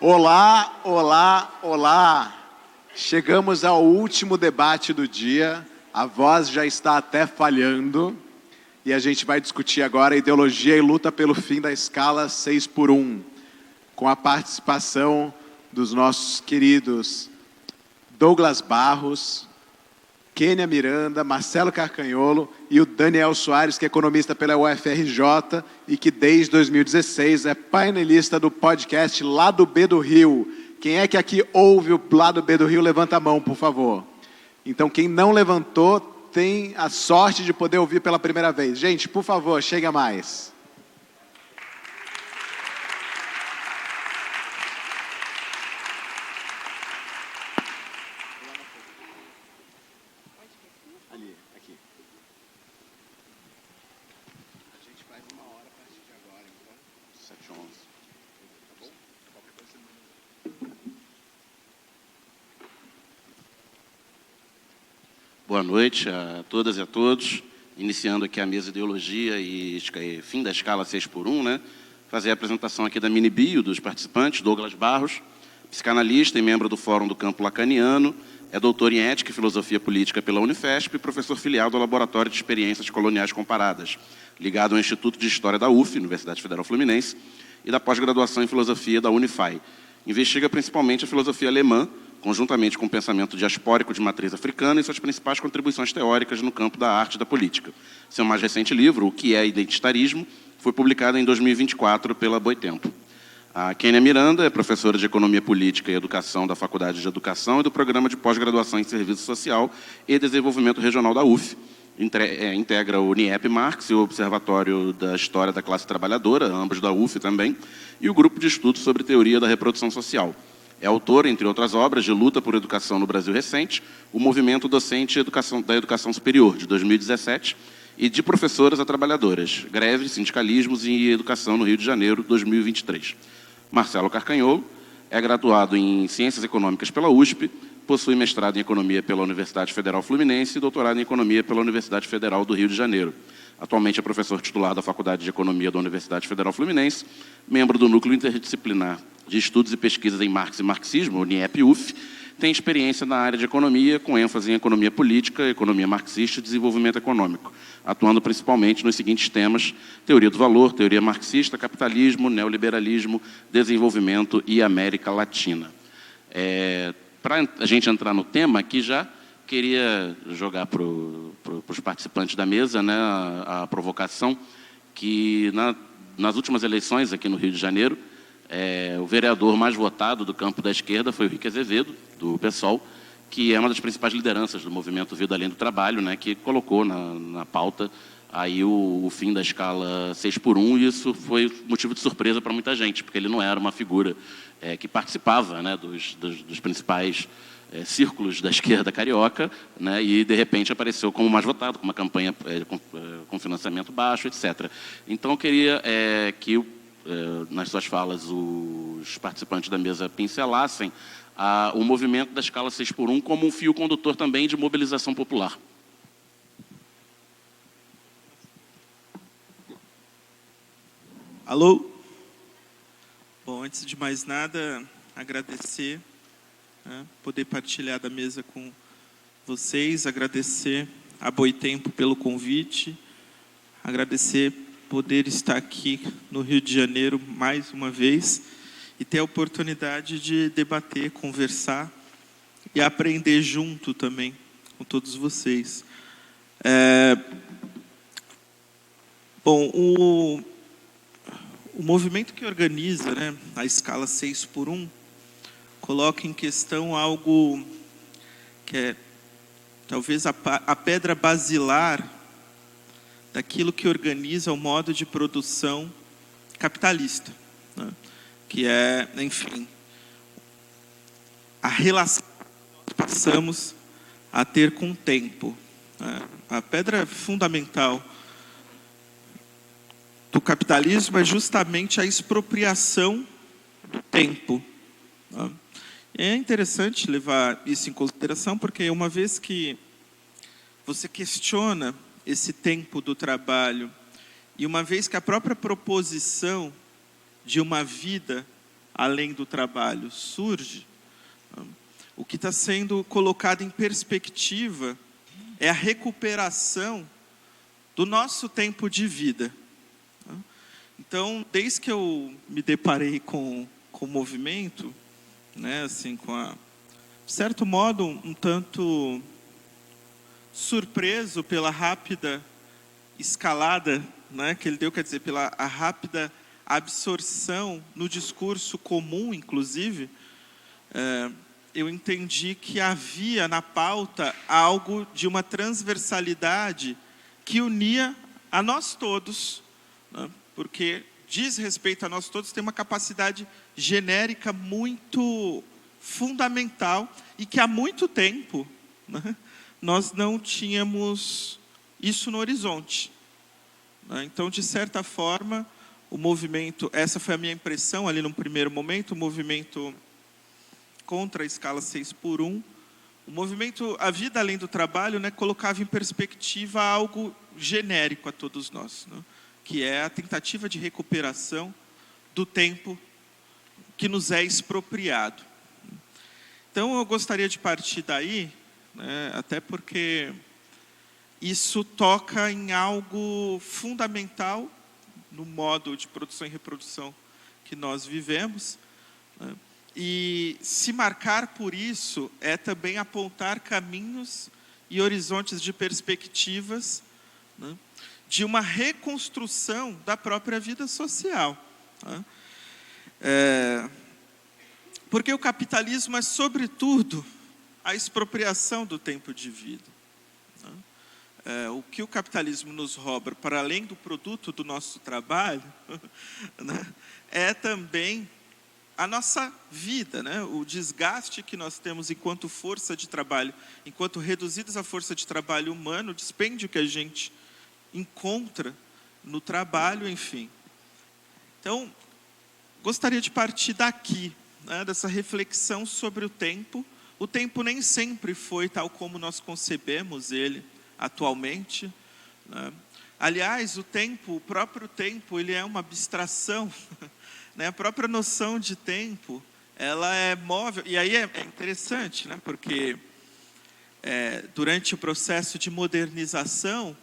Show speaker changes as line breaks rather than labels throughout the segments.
Olá, olá, olá! Chegamos ao último debate do dia, a voz já está até falhando, e a gente vai discutir agora a ideologia e luta pelo fim da escala 6x1, com a participação dos nossos queridos Douglas Barros, Kênia Miranda, Marcelo Carcanholo e o Daniel Soares, que é economista pela UFRJ e que desde 2016 é painelista do podcast Lado B do Rio. Quem é que aqui ouve o Lado B do Rio, levanta a mão, por favor. Então, quem não levantou tem a sorte de poder ouvir pela primeira vez. Gente, por favor, chega mais.
Boa noite a todas e a todos. Iniciando aqui a mesa de ideologia e fim da escala 6x1, né? Fazer a apresentação aqui da mini-bio dos participantes. Douglas Barros, psicanalista e membro do Fórum do Campo Lacaniano, é doutor em Ética e Filosofia Política pela Unifesp e professor filial do Laboratório de Experiências Coloniais Comparadas, ligado ao Instituto de História da UF, Universidade Federal Fluminense, e da pós-graduação em Filosofia da Unify. Investiga principalmente a filosofia alemã, conjuntamente com o pensamento diaspórico de matriz africana e suas principais contribuições teóricas no campo da arte e da política. Seu mais recente livro, O que é Identitarismo, foi publicado em 2024 pela Boitempo. A Kênia Miranda é professora de Economia Política e Educação da Faculdade de Educação e do Programa de Pós-Graduação em Serviço Social e Desenvolvimento Regional da UF. Integra o NIEP Marx e o Observatório da História da Classe Trabalhadora, ambos da UF também, e o Grupo de Estudos sobre Teoria da Reprodução Social. É autor, entre outras obras, de Luta por Educação no Brasil Recente, o Movimento Docente da Educação Superior, de 2017, e de Professoras a Trabalhadoras, Greves, Sindicalismos e Educação no Rio de Janeiro, 2023. Marcelo Carcanholo é graduado em Ciências Econômicas pela USP, possui mestrado em Economia pela Universidade Federal Fluminense e doutorado em Economia pela Universidade Federal do Rio de Janeiro. Atualmente é professor titular da Faculdade de Economia da Universidade Federal Fluminense, membro do Núcleo Interdisciplinar de Estudos e Pesquisas em Marx e Marxismo, o NIEP-UF, tem experiência na área de economia, com ênfase em economia política, economia marxista e desenvolvimento econômico, atuando principalmente nos seguintes temas: teoria do valor, teoria marxista, capitalismo, neoliberalismo, desenvolvimento e América Latina. Para a gente entrar no tema aqui já, queria jogar para os participantes da mesa, né, a provocação que nas últimas eleições aqui no Rio de Janeiro, o vereador mais votado do campo da esquerda foi o Rick Azevedo, do PSOL, que é uma das principais lideranças do movimento Vida Além do Trabalho, né, que colocou na pauta aí o fim da escala 6x1, e isso foi motivo de surpresa para muita gente, porque ele não era uma figura que participava, né, dos principais círculos da esquerda carioca, né, e de repente apareceu como mais votado, com uma campanha com financiamento baixo, etc. Então eu queria que nas suas falas os participantes da mesa pincelassem o movimento da escala 6x1 como um fio condutor também de mobilização popular.
Alô? Bom, antes de mais nada, agradecer, né, poder partilhar da mesa com vocês, agradecer a Boitempo pelo convite, agradecer poder estar aqui no Rio de Janeiro mais uma vez e ter a oportunidade de debater, conversar e aprender junto também com todos vocês. Bom, o movimento que organiza, né, a escala 6x1 coloca em questão algo que é talvez a pedra basilar daquilo que organiza o modo de produção capitalista, né? Que é, enfim, a relação que nós passamos a ter com o tempo, né? A pedra fundamental do capitalismo é justamente a expropriação do tempo, né? É interessante levar isso em consideração, porque uma vez que você questiona esse tempo do trabalho, e uma vez que a própria proposição de uma vida além do trabalho surge, o que está sendo colocado em perspectiva é a recuperação do nosso tempo de vida. Então, desde que eu me deparei com o movimento, né, assim, de certo modo, um tanto surpreso pela rápida escalada, né, que ele deu, quer dizer, pela a rápida absorção no discurso comum, inclusive, eu entendi que havia na pauta algo de uma transversalidade que unia a nós todos, né, porque diz respeito a nós todos, tem uma capacidade genérica muito fundamental e que há muito tempo, né, nós não tínhamos isso no horizonte. Então, de certa forma, o movimento, essa foi a minha impressão ali no primeiro momento, o movimento contra a escala 6x1, o movimento A Vida Além do Trabalho, né, colocava em perspectiva algo genérico a todos nós, né, que é a tentativa de recuperação do tempo que nos é expropriado. Então, eu gostaria de partir daí, né, até porque isso toca em algo fundamental no modo de produção e reprodução que nós vivemos, né, e se marcar por isso é também apontar caminhos e horizontes de perspectivas, né, de uma reconstrução da própria vida social. Né? Porque o capitalismo é, sobretudo, a expropriação do tempo de vida. Né? O que o capitalismo nos rouba, para além do produto do nosso trabalho, né, é também a nossa vida, né? O desgaste que nós temos enquanto força de trabalho, enquanto reduzidos à força de trabalho humano, o dispêndio que a gente encontra no trabalho, enfim. Então, gostaria de partir daqui, né, dessa reflexão sobre o tempo. O tempo nem sempre foi tal como nós concebemos ele atualmente, né? Aliás, o próprio tempo, ele é uma abstração, né? A própria noção de tempo, ela é móvel. E aí é interessante, né? Porque durante o processo de modernização,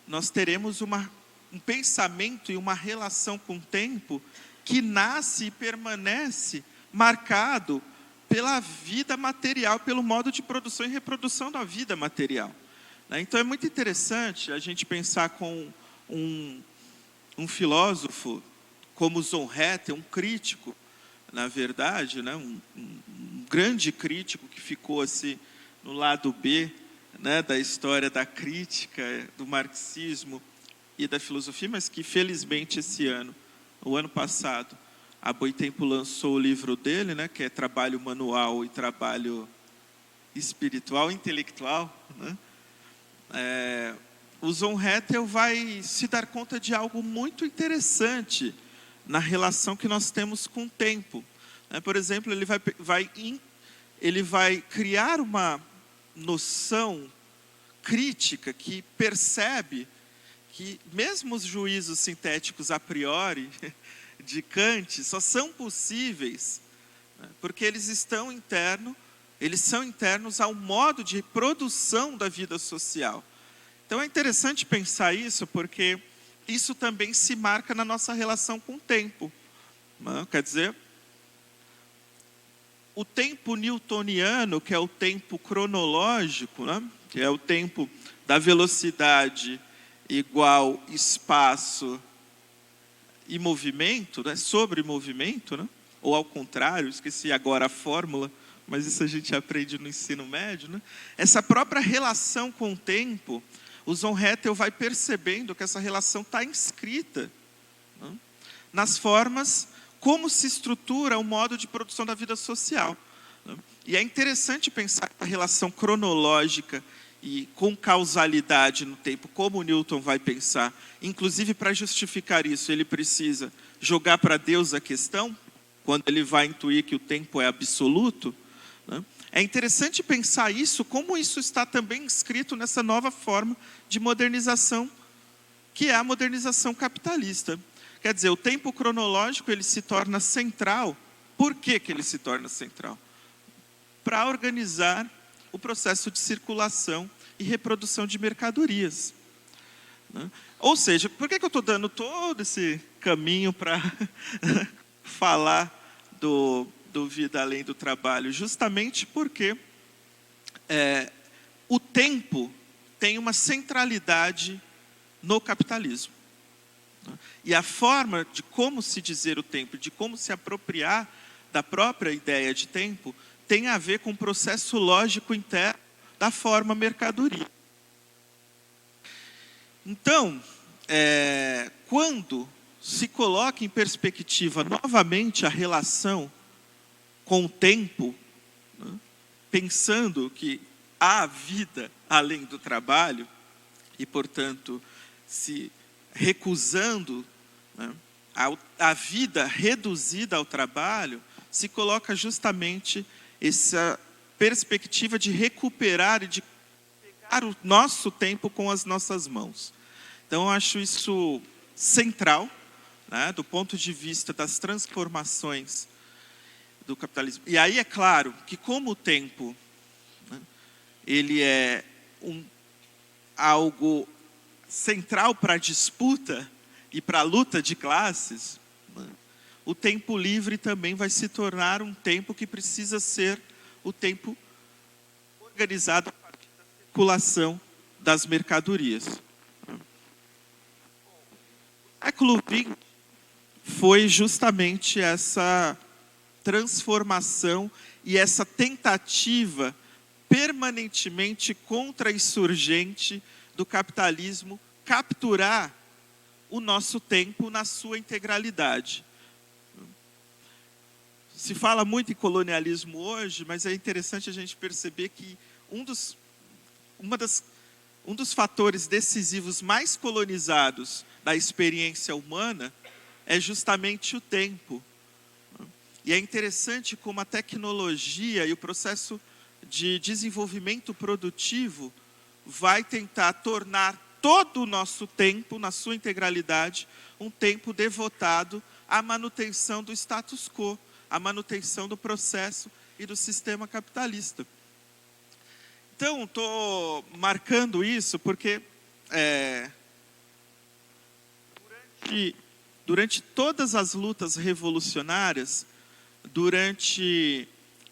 nós teremos um pensamento e uma relação com o tempo que nasce e permanece marcado pela vida material, pelo modo de produção e reprodução da vida material. Então é muito interessante a gente pensar com um filósofo como Zonrette, um crítico, na verdade, né, um grande crítico que ficou assim, no lado B, né, da história da crítica, do marxismo e da filosofia, mas que felizmente o ano passado, a Boitempo lançou o livro dele, né, que é Trabalho Manual e Trabalho Espiritual, Intelectual, né? O Zonrette vai se dar conta de algo muito interessante na relação que nós temos com o tempo. Por exemplo, ele vai criar uma noção crítica que percebe que mesmo os juízos sintéticos a priori de Kant só são possíveis, né, porque eles são internos ao modo de produção da vida social. Então é interessante pensar isso, porque isso também se marca na nossa relação com o tempo. Né? Quer dizer, o tempo newtoniano, que é o tempo cronológico, né, que é o tempo da velocidade igual espaço e movimento, né, sobre movimento, né, ou ao contrário, esqueci agora a fórmula, mas isso a gente aprende no ensino médio, né? Essa própria relação com o tempo, o Zonrette vai percebendo que essa relação está inscrita, né, nas formas como se estrutura o modo de produção da vida social. Né? E é interessante pensar a relação cronológica e com causalidade no tempo, como o Newton vai pensar. Inclusive, para justificar isso, ele precisa jogar para Deus a questão, quando ele vai intuir que o tempo é absoluto. Né? É interessante pensar isso, como isso está também escrito nessa nova forma de modernização, que é a modernização capitalista. Quer dizer, o tempo cronológico ele se torna central. Por que que ele se torna central? Para organizar o processo de circulação e reprodução de mercadorias, né? Ou seja, por que que eu estou dando todo esse caminho para falar do Vida Além do Trabalho? Justamente porque o tempo tem uma centralidade no capitalismo. E a forma de como se dizer o tempo, de como se apropriar da própria ideia de tempo, tem a ver com o processo lógico interno da forma mercadoria. Então, quando se coloca em perspectiva novamente a relação com o tempo, né, pensando que há vida além do trabalho, e, portanto, se recusando, né, a vida reduzida ao trabalho, se coloca justamente essa perspectiva de recuperar e de pegar o nosso tempo com as nossas mãos. Então, eu acho isso central, né, do ponto de vista das transformações do capitalismo. E aí é claro que como o tempo, né, ele é algo central para a disputa e para a luta de classes, né, o tempo livre também vai se tornar um tempo que precisa ser o tempo organizado a partir da circulação das mercadorias. O século XX foi justamente essa transformação e essa tentativa permanentemente contra-insurgente do capitalismo capturar o nosso tempo na sua integralidade. Se fala muito em colonialismo hoje, mas é interessante a gente perceber que um dos fatores decisivos mais colonizados da experiência humana é justamente o tempo. E é interessante como a tecnologia e o processo de desenvolvimento produtivo vai tentar tornar todo o nosso tempo, na sua integralidade, um tempo devotado à manutenção do status quo, à manutenção do processo e do sistema capitalista. Então, estou marcando isso porque durante todas as lutas revolucionárias, durante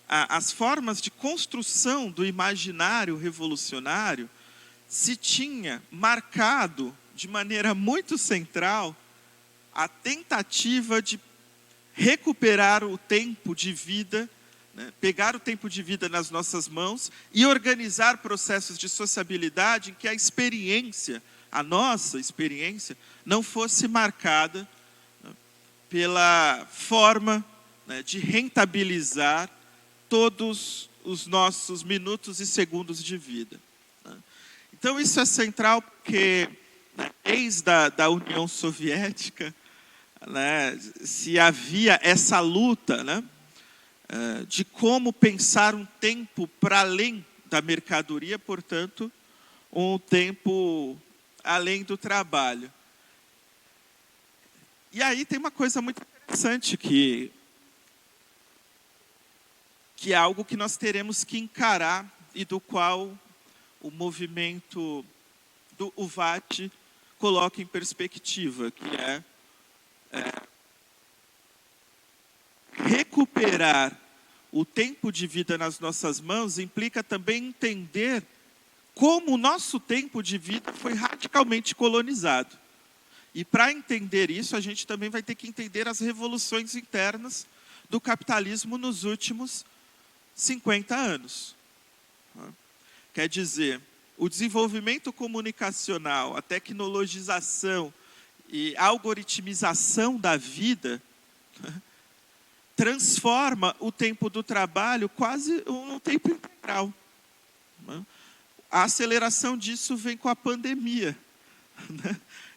as formas de construção do imaginário revolucionário, se tinha marcado de maneira muito central a tentativa de recuperar o tempo de vida, né, pegar o tempo de vida nas nossas mãos e organizar processos de sociabilidade em que a experiência, a nossa experiência, não fosse marcada, né, pela forma, né, de rentabilizar todos os nossos minutos e segundos de vida. Né. Então isso é central porque, né, desde a União Soviética, né, se havia essa luta, né, de como pensar um tempo para além da mercadoria, portanto, um tempo além do trabalho. E aí tem uma coisa muito interessante que é algo que nós teremos que encarar e do qual o movimento do UVAT coloca em perspectiva, que é recuperar o tempo de vida nas nossas mãos implica também entender como o nosso tempo de vida foi radicalmente colonizado. E para entender isso, a gente também vai ter que entender as revoluções internas do capitalismo nos últimos 50 anos. Quer dizer, o desenvolvimento comunicacional, a tecnologização e a algoritmização da vida transforma o tempo do trabalho quase num tempo integral. A aceleração disso vem com a pandemia,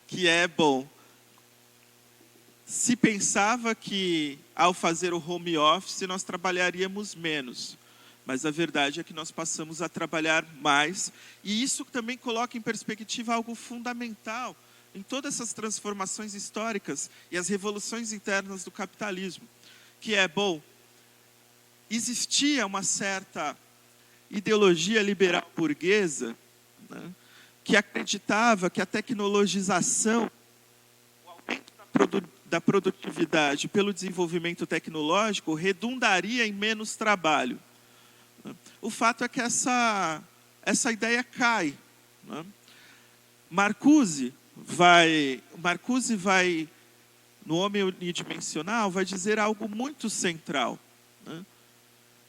que é, bom, se pensava que ao fazer o home office nós trabalharíamos menos, mas a verdade é que nós passamos a trabalhar mais, e isso também coloca em perspectiva algo fundamental em todas essas transformações históricas e as revoluções internas do capitalismo, que é, bom, existia uma certa ideologia liberal burguesa, né, que acreditava que a tecnologização, o aumento da produtividade pelo desenvolvimento tecnológico redundaria em menos trabalho. O fato é que essa ideia cai, né? Marcuse vai, no Homem Unidimensional, vai dizer algo muito central, né?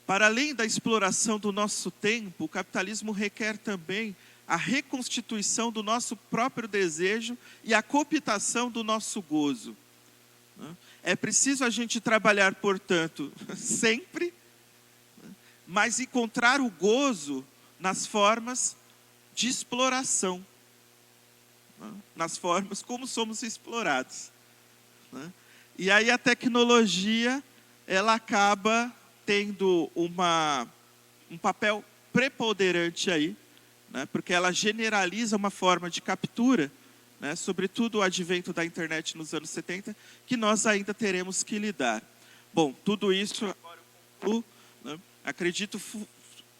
Para além da exploração do nosso tempo, o capitalismo requer também a reconstituição do nosso próprio desejo e a cooptação do nosso gozo. É preciso a gente trabalhar, portanto, sempre, mas encontrar o gozo nas formas de exploração, nas formas como somos explorados. E aí a tecnologia, ela acaba tendo um papel preponderante aí, né, porque ela generaliza uma forma de captura, né, sobretudo o advento da internet nos anos 70, que nós ainda teremos que lidar. Bom, tudo isso, agora eu concluo, né, acredito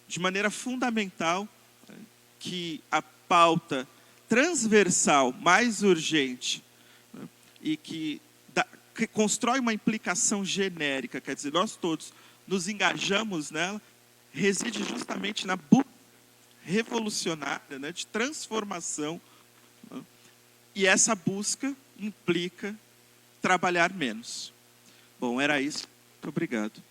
de maneira fundamental, né, que a pauta transversal mais urgente, né, e que constrói uma implicação genérica, quer dizer, nós todos nos engajamos nela, reside justamente na busca revolucionária, né, de transformação, né, e essa busca implica trabalhar menos. Bom, era isso. Muito obrigado.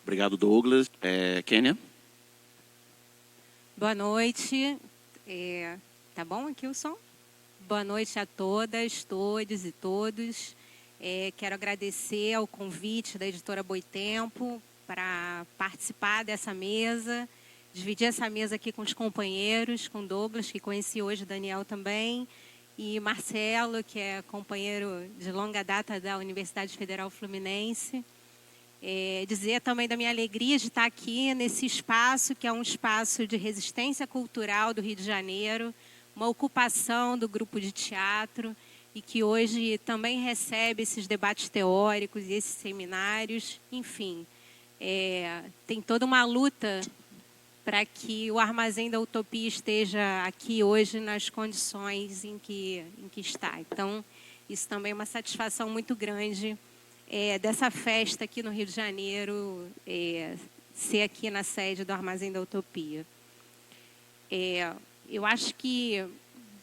Obrigado, Douglas. Kênia?
Boa noite. Tá bom aqui o som? Boa noite a todas, todos e todos. Quero agradecer ao convite da editora Boitempo para participar dessa mesa, dividir essa mesa aqui com os companheiros, com Douglas, que conheci hoje, Daniel também, e Marcelo, que é companheiro de longa data da Universidade Federal Fluminense. Dizer também da minha alegria de estar aqui nesse espaço, que é um espaço de resistência cultural do Rio de Janeiro, uma ocupação do grupo de teatro, e que hoje também recebe esses debates teóricos e esses seminários. Enfim, tem toda uma luta para que o Armazém da Utopia esteja aqui hoje nas condições em que está. Então, isso também é uma satisfação muito grande dessa festa aqui no Rio de Janeiro, ser aqui na sede do Armazém da Utopia. Eu acho que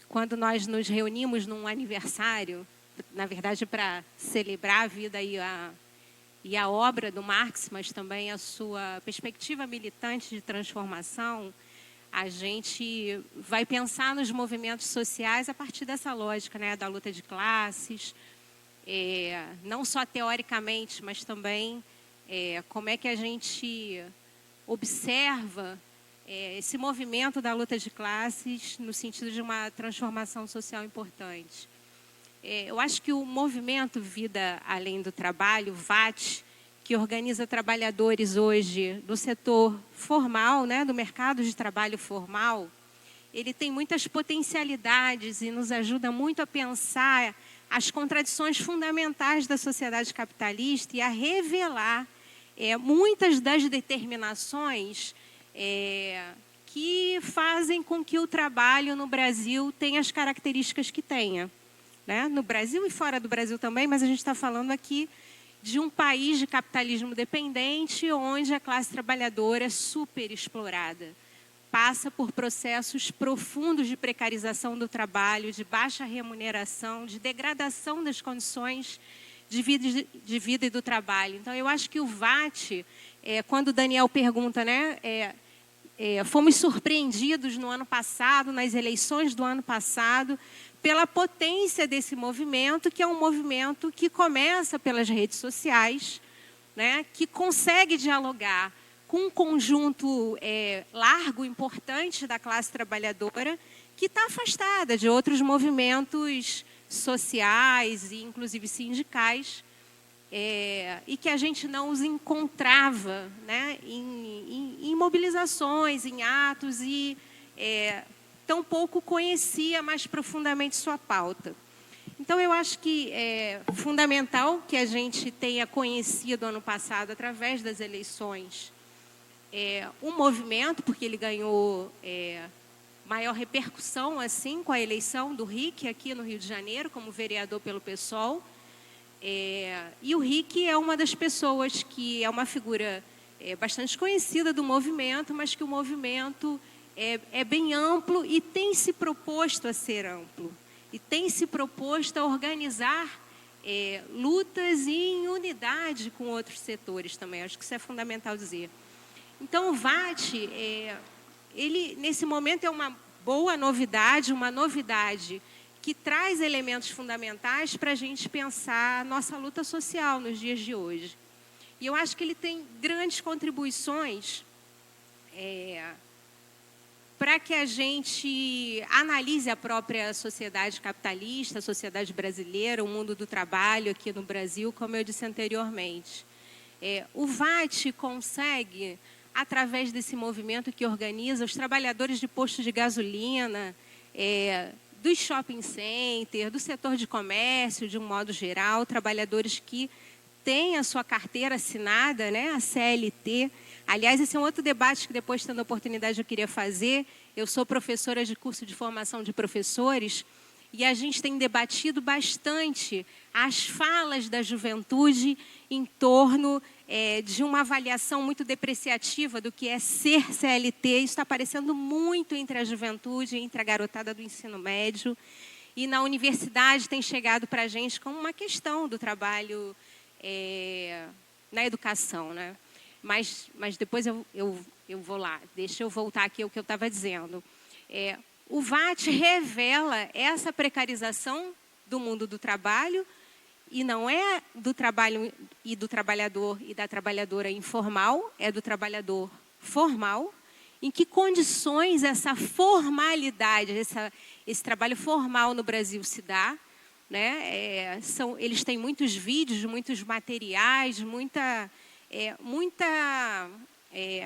quando nós nos reunimos num aniversário, na verdade para celebrar a vida e a obra do Marx, mas também a sua perspectiva militante de transformação, a gente vai pensar nos movimentos sociais a partir dessa lógica, né, da luta de classes, não só teoricamente, mas também como é que a gente observa esse movimento da luta de classes no sentido de uma transformação social importante. Eu acho que o movimento Vida Além do Trabalho, VAT, que organiza trabalhadores hoje do setor formal, né, do mercado de trabalho formal, ele tem muitas potencialidades e nos ajuda muito a pensar as contradições fundamentais da sociedade capitalista e a revelar muitas das determinações que fazem com que o trabalho no Brasil tenha as características que tenha, né? No Brasil e fora do Brasil também, mas a gente está falando aqui de um país de capitalismo dependente, onde a classe trabalhadora é super explorada. Passa por processos profundos de precarização do trabalho, de baixa remuneração, de degradação das condições de vida e do trabalho. Então, eu acho que o VAT, quando o Daniel pergunta, né, fomos surpreendidos no ano passado, nas eleições do ano passado, pela potência desse movimento, que é um movimento que começa pelas redes sociais, né, que consegue dialogar com um conjunto largo, importante da classe trabalhadora, que está afastada de outros movimentos sociais e, inclusive, sindicais, e que a gente não os encontrava, né, em mobilizações, em atos, e tampouco conhecia mais profundamente sua pauta. Então, eu acho que é fundamental que a gente tenha conhecido ano passado, através das eleições, um movimento, porque ele ganhou maior repercussão assim, com a eleição do Rick aqui no Rio de Janeiro, como vereador pelo PSOL. E o Rick é uma das pessoas que é uma figura bastante conhecida do movimento, mas que o movimento é bem amplo e tem se proposto a ser amplo. E tem se proposto a organizar lutas e em unidade com outros setores também. Acho que isso é fundamental dizer. Então, o VAT, ele, nesse momento, é uma boa novidade, uma novidade que traz elementos fundamentais para a gente pensar a nossa luta social nos dias de hoje. E eu acho que ele tem grandes contribuições para que a gente analise a própria sociedade capitalista, a sociedade brasileira, o mundo do trabalho aqui no Brasil, como eu disse anteriormente. O VAT consegue, através desse movimento que organiza os trabalhadores de postos de gasolina, dos shopping centers, do setor de comércio, de um modo geral, trabalhadores que têm a sua carteira assinada, né, a CLT. Aliás, esse é um outro debate que depois, tendo a oportunidade, eu queria fazer. Eu sou professora de curso de formação de professores e a gente tem debatido bastante as falas da juventude em torno de uma avaliação muito depreciativa do que é ser CLT. Isso está aparecendo muito entre a juventude, entre a garotada do ensino médio. E na universidade tem chegado para a gente como uma questão do trabalho na educação, né? Mas depois eu vou lá. Deixa eu voltar aqui ao que eu estava dizendo. O VAT revela essa precarização do mundo do trabalho, e não é do trabalho e do trabalhador e da trabalhadora informal, é do trabalhador formal. Em que condições essa formalidade, esse trabalho formal no Brasil se dá, né? Eles têm muitos vídeos, muitos materiais, muita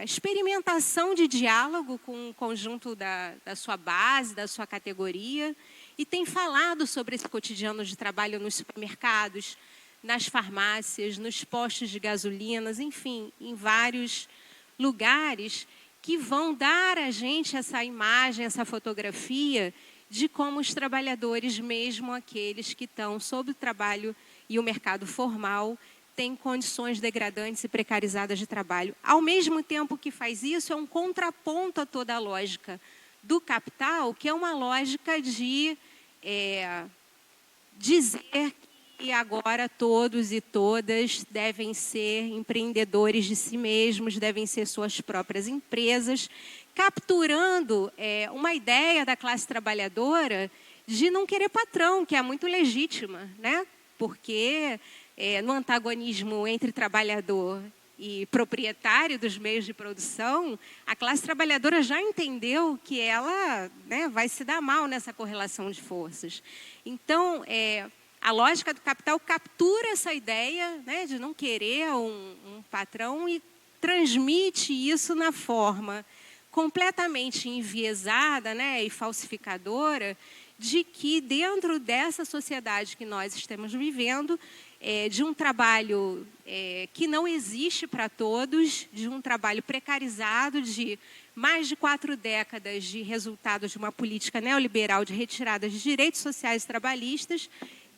experimentação de diálogo com o conjunto da sua base, da sua categoria, e tem falado sobre esse cotidiano de trabalho nos supermercados, nas farmácias, nos postos de gasolinas, enfim, em vários lugares que vão dar a gente essa imagem, essa fotografia de como os trabalhadores, mesmo aqueles que estão sob o trabalho e o mercado formal, têm condições degradantes e precarizadas de trabalho. Ao mesmo tempo que faz isso, é um contraponto a toda a lógica do capital, que é uma lógica de dizer que agora todos e todas devem ser empreendedores de si mesmos, devem ser suas próprias empresas, capturando uma ideia da classe trabalhadora de não querer patrão, que é muito legítima, né? Porque no antagonismo entre trabalhador e proprietário dos meios de produção, a classe trabalhadora já entendeu que ela, né, vai se dar mal nessa correlação de forças. Então, a lógica do capital captura essa ideia, né, de não querer um patrão e transmite isso na forma completamente enviesada, né, e falsificadora de que dentro dessa sociedade que nós estamos vivendo, de um trabalho que não existe para todos, de um trabalho precarizado, de mais de 4 décadas de resultado de uma política neoliberal de retirada de direitos sociais e trabalhistas,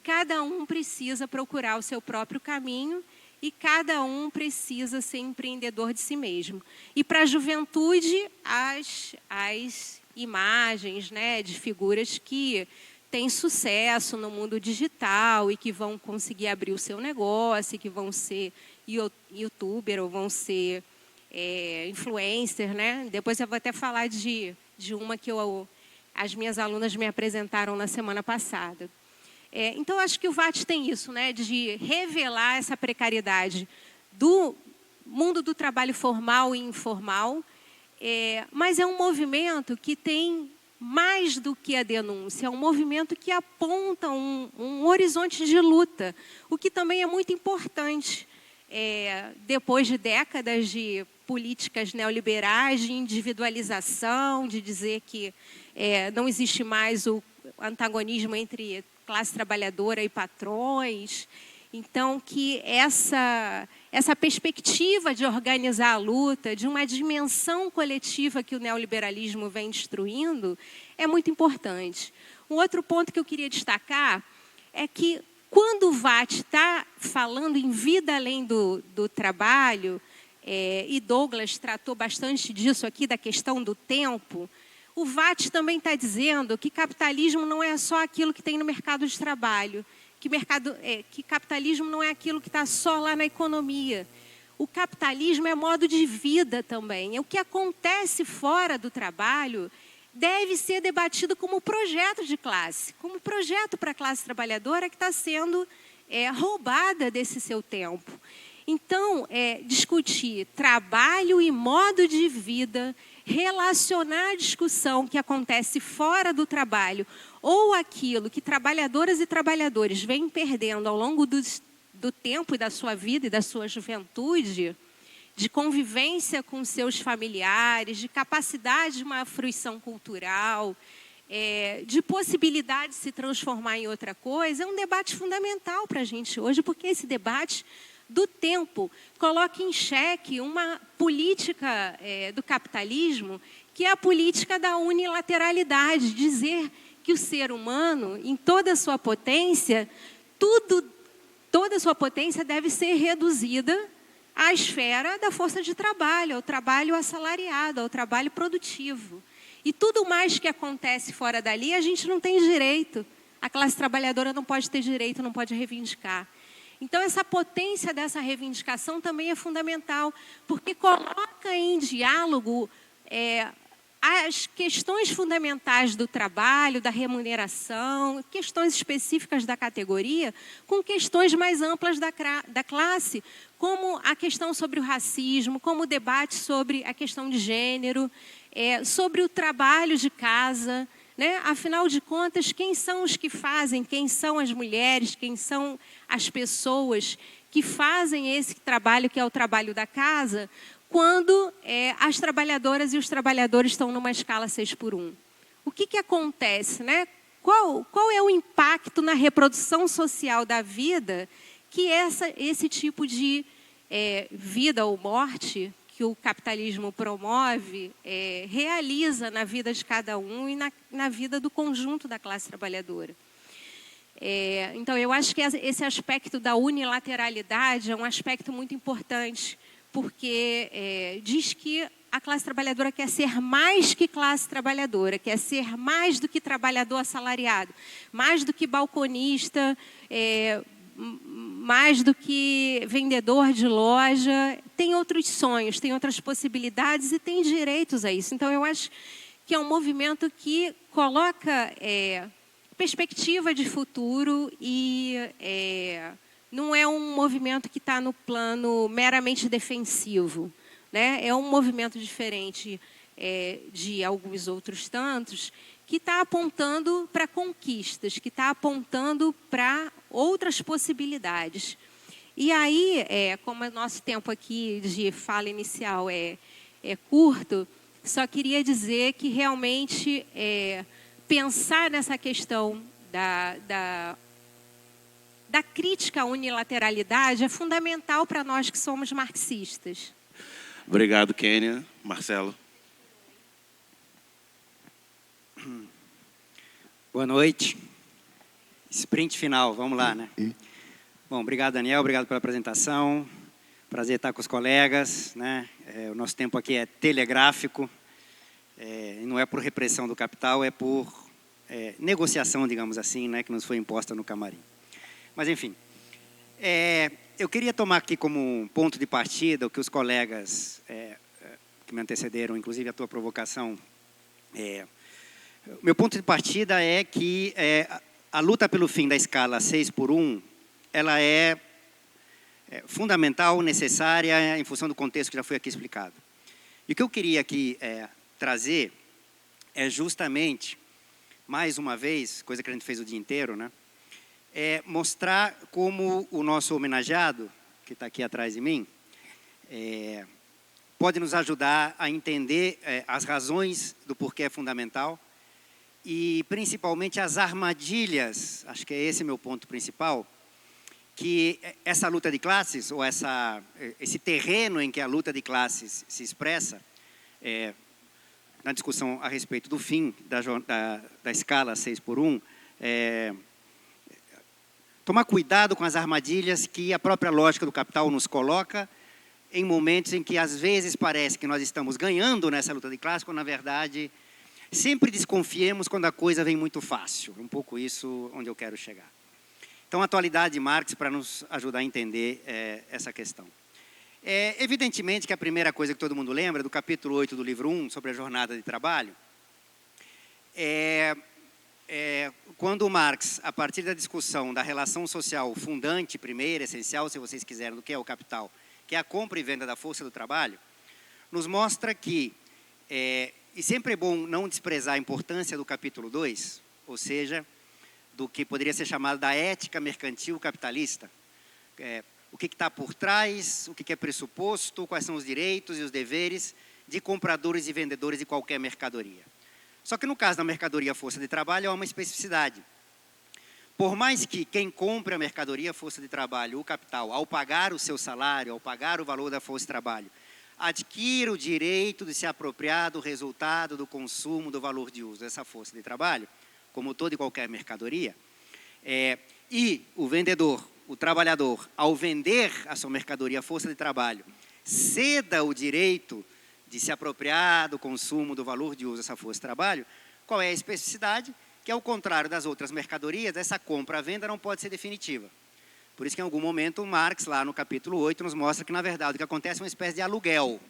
cada um precisa procurar o seu próprio caminho e cada um precisa ser empreendedor de si mesmo. E para a juventude, as imagens, né, de figuras que têm sucesso no mundo digital e que vão conseguir abrir o seu negócio, que vão ser youtuber ou vão ser influencer, né? Depois eu vou até falar de uma que as minhas alunas me apresentaram na semana passada. Então, acho que o VAT tem isso, né, de revelar essa precariedade do mundo do trabalho formal e informal, mas é um movimento que tem mais do que a denúncia, é um movimento que aponta um horizonte de luta, o que também é muito importante. Depois de décadas de políticas neoliberais, de individualização, de dizer que não existe mais o antagonismo entre classe trabalhadora e patrões. Então, que essa perspectiva de organizar a luta, de uma dimensão coletiva que o neoliberalismo vem destruindo, é muito importante. Um outro ponto que eu queria destacar é que, quando o VAT está falando em vida além do trabalho, e Douglas tratou bastante disso aqui, da questão do tempo, o VAT também está dizendo que capitalismo não é só aquilo que tem no mercado de trabalho, que capitalismo não é aquilo que está só lá na economia. O capitalismo é modo de vida também. O que acontece fora do trabalho deve ser debatido como projeto de classe, como projeto para a classe trabalhadora que está sendo roubada desse seu tempo. Então, discutir trabalho e modo de vida, relacionar a discussão que acontece fora do trabalho ou aquilo que trabalhadoras e trabalhadores vêm perdendo ao longo do tempo e da sua vida e da sua juventude, de convivência com seus familiares, de capacidade de uma fruição cultural, de possibilidade de se transformar em outra coisa, é um debate fundamental para a gente hoje, porque esse debate do tempo coloca em xeque uma política do capitalismo, que é a política da unilateralidade, dizer que o ser humano, em toda a sua potência, toda a sua potência deve ser reduzida à esfera da força de trabalho, ao trabalho assalariado, ao trabalho produtivo. E tudo mais que acontece fora dali, a gente não tem direito. A classe trabalhadora não pode ter direito, não pode reivindicar. Então, essa potência dessa reivindicação também é fundamental, porque coloca em diálogo as questões fundamentais do trabalho, da remuneração, questões específicas da categoria, com questões mais amplas da classe, como a questão sobre o racismo, como o debate sobre a questão de gênero, sobre o trabalho de casa, né? Afinal de contas, quem são os que fazem, quem são as mulheres, quem são as pessoas que fazem esse trabalho, que é o trabalho da casa, quando as trabalhadoras e os trabalhadores estão numa escala 6x1. O que acontece, né? Qual é o impacto na reprodução social da vida que esse tipo de vida ou morte que o capitalismo promove, realiza na vida de cada um e na vida do conjunto da classe trabalhadora. Então, eu acho que esse aspecto da unilateralidade é um aspecto muito importante, porque diz que a classe trabalhadora quer ser mais que classe trabalhadora, quer ser mais do que trabalhador assalariado, mais do que balconista, mais do que vendedor de loja, tem outros sonhos, tem outras possibilidades e tem direitos a isso. Então, eu acho que é um movimento que coloca perspectiva de futuro e não é um movimento que está no plano meramente defensivo, né? É um movimento diferente de alguns outros tantos, que está apontando para conquistas, que está apontando para outras possibilidades. E aí, como o nosso tempo aqui de fala inicial é curto, só queria dizer que realmente pensar nessa questão da crítica à unilateralidade é fundamental para nós que somos marxistas.
Obrigado, Kênia. Marcelo.
Boa noite. Sprint final, vamos lá, né? Bom, obrigado, Daniel, obrigado pela apresentação. Prazer estar com os colegas, né? O nosso tempo aqui é telegráfico, e não é por repressão do capital, é por negociação, digamos assim, né, que nos foi imposta no camarim. Mas, enfim, eu queria tomar aqui como ponto de partida o que os colegas que me antecederam, inclusive a tua provocação, meu ponto de partida é que a luta pelo fim da escala 6x1, ela é fundamental, necessária, em função do contexto que já foi aqui explicado. E o que eu queria aqui trazer é justamente, mais uma vez, coisa que a gente fez o dia inteiro, né? É mostrar como o nosso homenageado, que está aqui atrás de mim, pode nos ajudar a entender as razões do porquê é fundamental e, principalmente, as armadilhas, acho que é esse meu ponto principal, que essa luta de classes, ou esse terreno em que a luta de classes se expressa, na discussão a respeito do fim da escala 6x1, tomar cuidado com as armadilhas que a própria lógica do capital nos coloca em momentos em que, às vezes, parece que nós estamos ganhando nessa luta de classes, quando, na verdade, sempre desconfiemos quando a coisa vem muito fácil. É um pouco isso onde eu quero chegar. Então, a atualidade de Marx para nos ajudar a entender essa questão. Evidentemente que a primeira coisa que todo mundo lembra, do capítulo 8 do livro 1, sobre a jornada de trabalho, quando Marx, a partir da discussão da relação social fundante, primeira, essencial, se vocês quiserem, do que é o capital, que é a compra e venda da força do trabalho, nos mostra que, e sempre é bom não desprezar a importância do capítulo 2, ou seja, do que poderia ser chamado da ética mercantil capitalista, o que está por trás, o que é pressuposto, quais são os direitos e os deveres de compradores e vendedores de qualquer mercadoria. Só que no caso da mercadoria força de trabalho, há uma especificidade. Por mais que quem compre a mercadoria força de trabalho, o capital, ao pagar o seu salário, ao pagar o valor da força de trabalho, adquira o direito de se apropriar do resultado do consumo, do valor de uso dessa força de trabalho, como toda e qualquer mercadoria, e o vendedor, o trabalhador, ao vender a sua mercadoria, a força de trabalho, ceda o direito de se apropriar do consumo, do valor de uso dessa força de trabalho, qual é a especificidade? Que, ao contrário das outras mercadorias, essa compra-venda não pode ser definitiva. Por isso que, em algum momento, Marx, lá no capítulo 8, nos mostra que, na verdade, o que acontece é uma espécie de aluguel.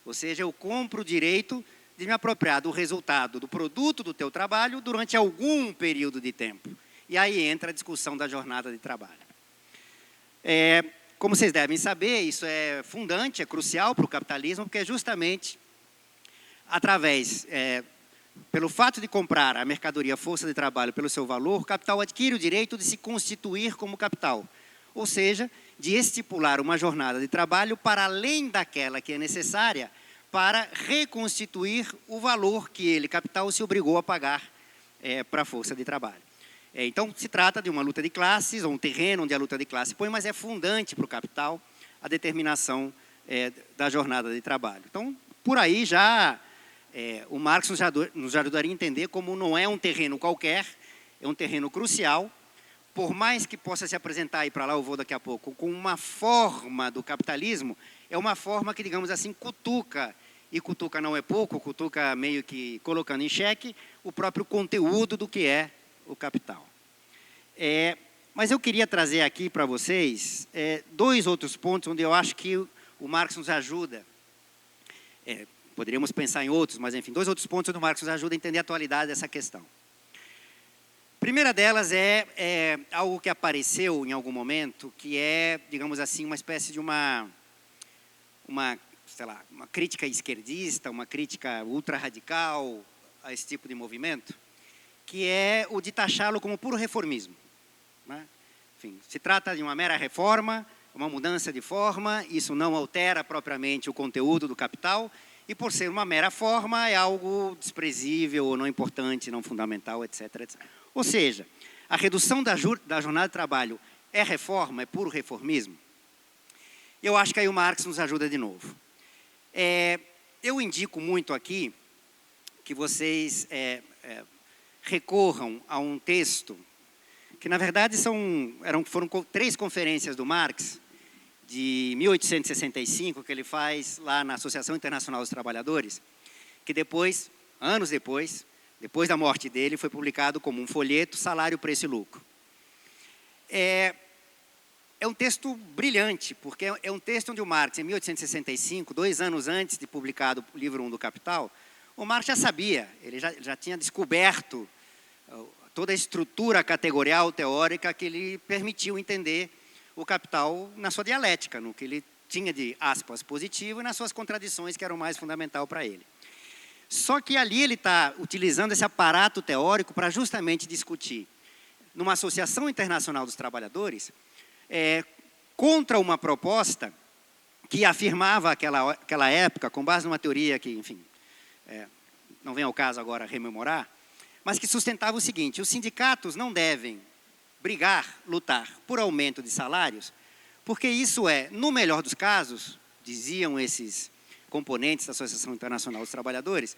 Ou seja, eu compro o direito de me apropriar do resultado, do produto do teu trabalho durante algum período de tempo. E aí entra a discussão da jornada de trabalho. Como vocês devem saber, isso é fundante, é crucial para o capitalismo, porque é justamente através, pelo fato de comprar a mercadoria força de trabalho pelo seu valor, o capital adquire o direito de se constituir como capital. Ou seja, de estipular uma jornada de trabalho para além daquela que é necessária para reconstituir o valor que ele, capital, se obrigou a pagar para a força de trabalho. Então, se trata de uma luta de classes, ou um terreno onde a luta de classe põe, mas é fundante para o capital a determinação da jornada de trabalho. Então, por aí já, o Marx nos ajudaria a entender como não é um terreno qualquer, é um terreno crucial, por mais que possa se apresentar, e para lá eu vou daqui a pouco, com uma forma do capitalismo, é uma forma que, digamos assim, cutuca, e cutuca não é pouco, cutuca meio que colocando em xeque o próprio conteúdo do que é o capital. Mas eu queria trazer aqui para vocês dois outros pontos onde eu acho que o Marx nos ajuda. Poderíamos pensar em outros, mas enfim, dois outros pontos onde o Marx nos ajuda a entender a atualidade dessa questão. A primeira delas é algo que apareceu em algum momento, que é, digamos assim, uma espécie de uma crítica esquerdista, uma crítica ultra-radical a esse tipo de movimento, que é o de taxá-lo como puro reformismo. Né? Enfim, se trata de uma mera reforma, uma mudança de forma, isso não altera propriamente o conteúdo do capital, e por ser uma mera forma é algo desprezível, ou não importante, não fundamental, etc, etc. Ou seja, a redução da jornada de trabalho é reforma, é puro reformismo? Eu acho que aí o Marx nos ajuda de novo. Eu indico muito aqui que vocês recorram a um texto que, na verdade, foram 3 conferências do Marx, de 1865, que ele faz lá na Associação Internacional dos Trabalhadores, que depois, anos depois da morte dele, foi publicado como um folheto, Salário, Preço e Lucro. É um texto brilhante, porque é um texto onde o Marx, em 1865, 2 anos antes de publicado o livro 1 do Capital, o Marx já sabia, ele já tinha descoberto toda a estrutura categorial teórica que lhe permitiu entender o Capital na sua dialética, no que ele tinha de aspas positivo e nas suas contradições, que eram mais fundamental para ele. Só que ali ele está utilizando esse aparato teórico para justamente discutir, numa Associação Internacional dos Trabalhadores, contra uma proposta que afirmava aquela época, com base numa teoria que, enfim, não vem ao caso agora rememorar, mas que sustentava o seguinte: os sindicatos não devem brigar, lutar por aumento de salários, porque isso no melhor dos casos, diziam esses componentes da Associação Internacional dos Trabalhadores,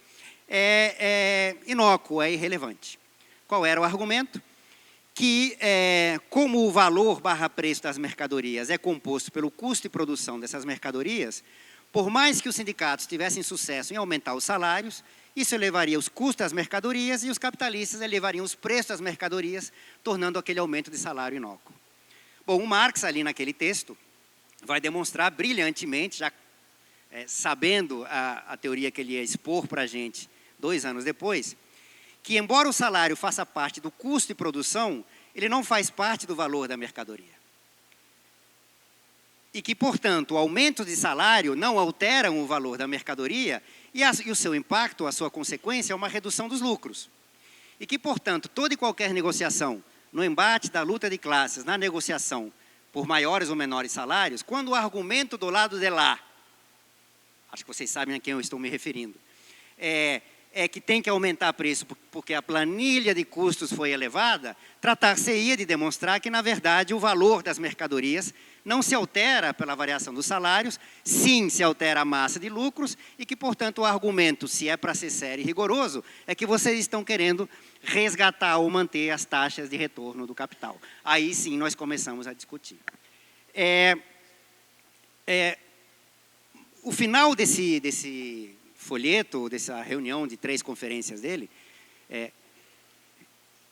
inócuo, é irrelevante. Qual era o argumento? Que, como o valor / preço das mercadorias é composto pelo custo de produção dessas mercadorias, por mais que os sindicatos tivessem sucesso em aumentar os salários, isso elevaria os custos das mercadorias e os capitalistas elevariam os preços das mercadorias, tornando aquele aumento de salário inócuo. Bom, o Marx, ali naquele texto, vai demonstrar brilhantemente, já sabendo a teoria que ele ia expor para a gente 2 anos depois, que embora o salário faça parte do custo de produção, ele não faz parte do valor da mercadoria. E que, portanto, o aumento de salário não alteram o valor da mercadoria e o seu impacto, a sua consequência, é uma redução dos lucros. E que, portanto, toda e qualquer negociação, no embate da luta de classes, na negociação por maiores ou menores salários, quando o argumento do lado de lá, acho que vocês sabem a quem eu estou me referindo, é que tem que aumentar preço porque a planilha de custos foi elevada, tratar-se-ia de demonstrar que, na verdade, o valor das mercadorias não se altera pela variação dos salários, sim se altera a massa de lucros e que, portanto, o argumento, se é para ser sério e rigoroso, é que vocês estão querendo resgatar ou manter as taxas de retorno do capital. Aí sim nós começamos a discutir. O final desse folheto, dessa reunião de 3 conferências dele,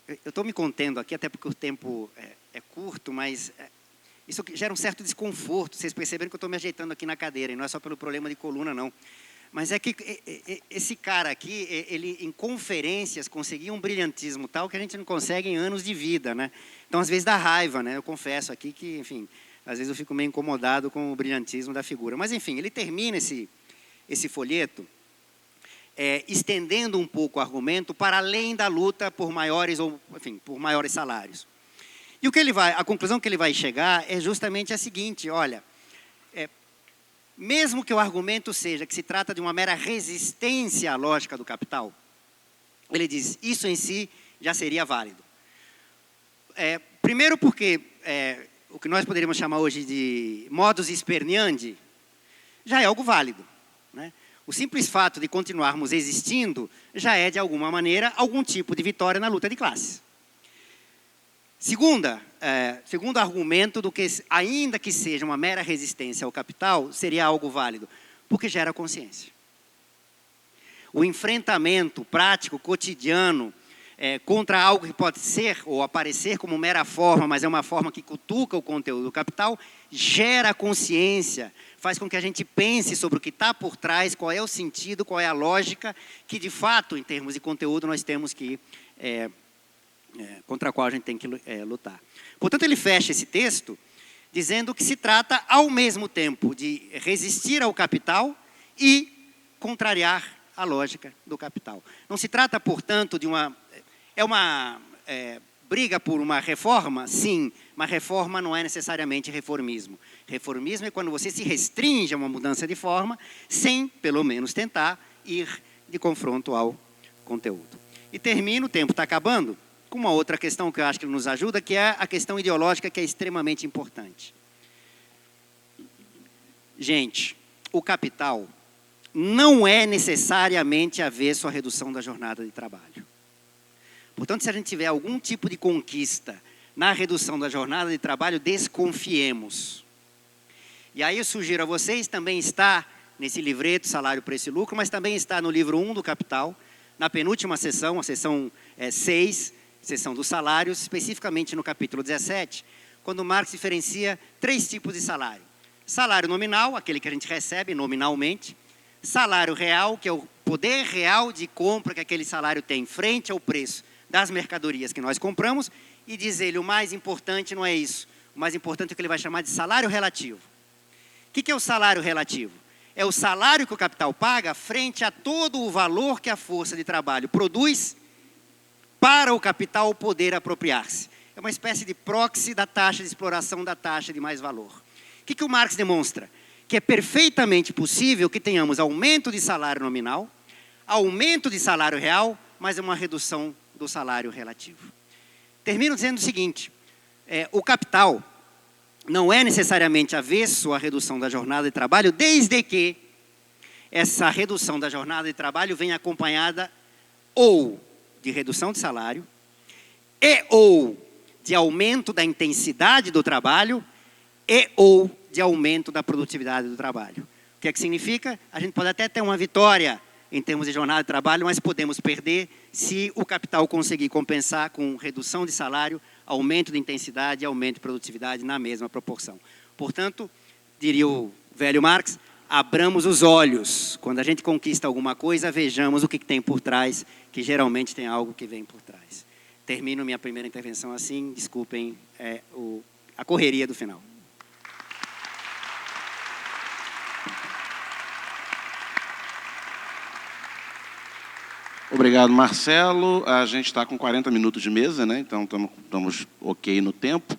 eu estou me contendo aqui, até porque o tempo é curto, mas isso gera um certo desconforto. Vocês perceberam que eu estou me ajeitando aqui na cadeira, e não é só pelo problema de coluna, não. Mas é que esse cara aqui, ele em conferências conseguia um brilhantismo tal que a gente não consegue em anos de vida, né? Então, às vezes dá raiva, né? Eu confesso aqui que, enfim, às vezes eu fico meio incomodado com o brilhantismo da figura. Mas, enfim, ele termina esse folheto estendendo um pouco o argumento para além da luta por maiores salários. E a conclusão que ele vai chegar é justamente a seguinte: olha, mesmo que o argumento seja que se trata de uma mera resistência à lógica do capital, ele diz, isso em si já seria válido. Primeiro porque o que nós poderíamos chamar hoje de modus esperneandi já é algo válido, né? O simples fato de continuarmos existindo já é, de alguma maneira, algum tipo de vitória na luta de classes. Segundo argumento do que, ainda que seja uma mera resistência ao capital, seria algo válido, porque gera consciência. O enfrentamento prático, cotidiano, contra algo que pode ser ou aparecer como mera forma, mas é uma forma que cutuca o conteúdo do capital, gera consciência, faz com que a gente pense sobre o que está por trás, qual é o sentido, qual é a lógica, que de fato, em termos de conteúdo, nós temos que, contra a qual a gente tem que lutar. Portanto, ele fecha esse texto dizendo que se trata, ao mesmo tempo, de resistir ao capital e contrariar a lógica do capital. Não se trata, portanto, de uma briga por uma reforma? Sim, mas reforma não é necessariamente reformismo. Reformismo é quando você se restringe a uma mudança de forma, sem, pelo menos, tentar ir de confronto ao conteúdo. E termino, o tempo está acabando, com uma outra questão que eu acho que nos ajuda, que é a questão ideológica, que é extremamente importante. Gente, o capital não é necessariamente avesso à redução da jornada de trabalho. Portanto, se a gente tiver algum tipo de conquista na redução da jornada de trabalho, desconfiemos. E aí eu sugiro a vocês, também está nesse livreto, Salário, Preço e Lucro, mas também está no livro 1 do Capital, na penúltima sessão, a sessão 6, sessão dos salários, especificamente no capítulo 17, quando Marx diferencia 3 tipos de salário. Salário nominal, aquele que a gente recebe nominalmente. Salário real, que é o poder real de compra que aquele salário tem frente ao preço das mercadorias que nós compramos. E diz ele, o mais importante não é isso. O mais importante é o que ele vai chamar de salário relativo. O que é o salário relativo? é o salário que o capital paga frente a todo o valor que a força de trabalho produz para o capital poder apropriar-se. É uma espécie de proxy da taxa de exploração, da taxa de mais-valor. O que o Marx demonstra? Que é perfeitamente possível que tenhamos aumento de salário nominal, aumento de salário real, mas é uma redução do salário relativo. Termino dizendo o seguinte, o capital não é necessariamente avesso à redução da jornada de trabalho, desde que essa redução da jornada de trabalho venha acompanhada ou de redução de salário, ou de aumento da intensidade do trabalho, ou de aumento da produtividade do trabalho. O que é que significa? A gente pode até ter uma vitória em termos de jornada de trabalho, mas podemos perder se o capital conseguir compensar com redução de salário, aumento de intensidade e aumento de produtividade na mesma proporção. Portanto, diria o velho Marx, abramos os olhos. Quando a gente conquista alguma coisa, vejamos o que tem por trás, que geralmente tem algo que vem por trás. Termino minha primeira intervenção assim, desculpem a correria do final.
Obrigado, Marcelo. A gente está com 40 minutos de mesa, né? Então estamos ok no tempo.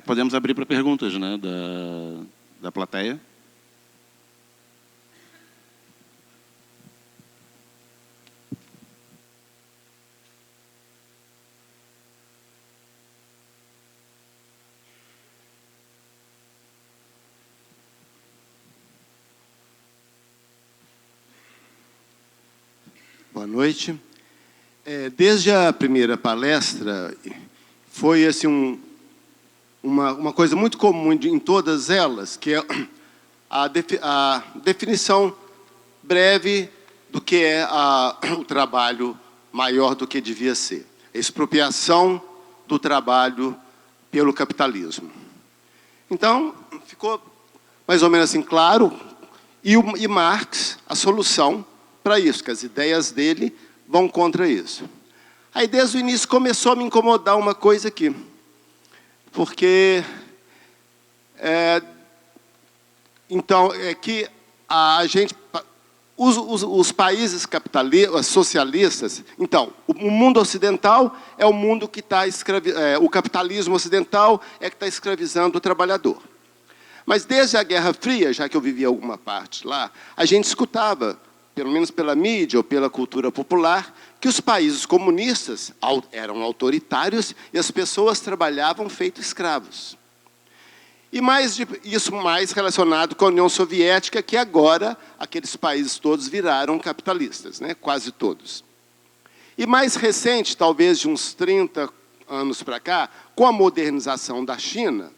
Podemos abrir para perguntas, né, da plateia.
Boa noite. Desde a primeira palestra, foi assim, uma coisa muito comum em todas elas, que é a definição breve do que é o trabalho maior do que devia ser. A expropriação do trabalho pelo capitalismo. Então, ficou mais ou menos assim claro, e Marx, a solução para isso, que as ideias dele vão contra isso. Aí, desde o início, começou a me incomodar uma coisa aqui. Porque, então, que a gente, os países capitalistas, socialistas, então, o mundo ocidental é o mundo que está o capitalismo ocidental é que está escravizando o trabalhador. Mas desde a Guerra Fria, já que eu vivi alguma parte lá, a gente escutava, pelo menos pela mídia ou pela cultura popular, que os países comunistas eram autoritários e as pessoas trabalhavam feito escravos. E isso mais relacionado com a União Soviética, que agora aqueles países todos viraram capitalistas, né? Quase todos. E mais recente, talvez de uns 30 anos para cá, com a modernização da China,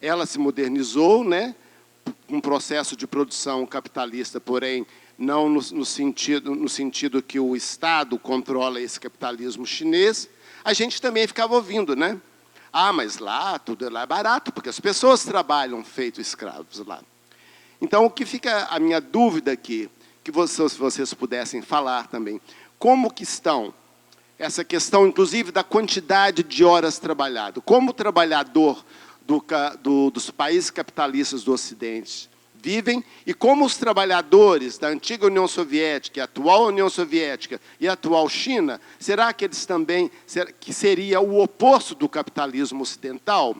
ela se modernizou, né? Um processo de produção capitalista, porém, não no sentido que o Estado controla esse capitalismo chinês, a gente também ficava ouvindo, né? Ah, mas lá, tudo lá é barato, porque as pessoas trabalham feito escravos lá. Então, o que fica a minha dúvida aqui, que vocês pudessem falar também, como que estão essa questão, inclusive, da quantidade de horas trabalhado, como o trabalhador dos países capitalistas do Ocidente vivem e como os trabalhadores da antiga União Soviética, a atual União Soviética e a atual China, será que eles também, que seria o oposto do capitalismo ocidental?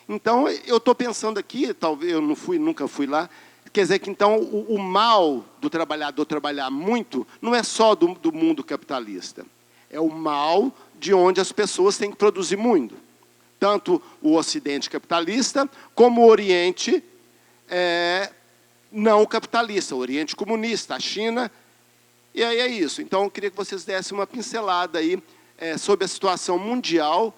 Então, eu estou pensando aqui, talvez eu nunca fui lá, quer dizer que então o mal do trabalhador trabalhar muito não é só do mundo capitalista, é o mal de onde as pessoas têm que produzir muito. Tanto o Ocidente capitalista, como o Oriente não capitalista, o Oriente comunista, a China, e aí é isso. Então, eu queria que vocês dessem uma pincelada aí sobre a situação mundial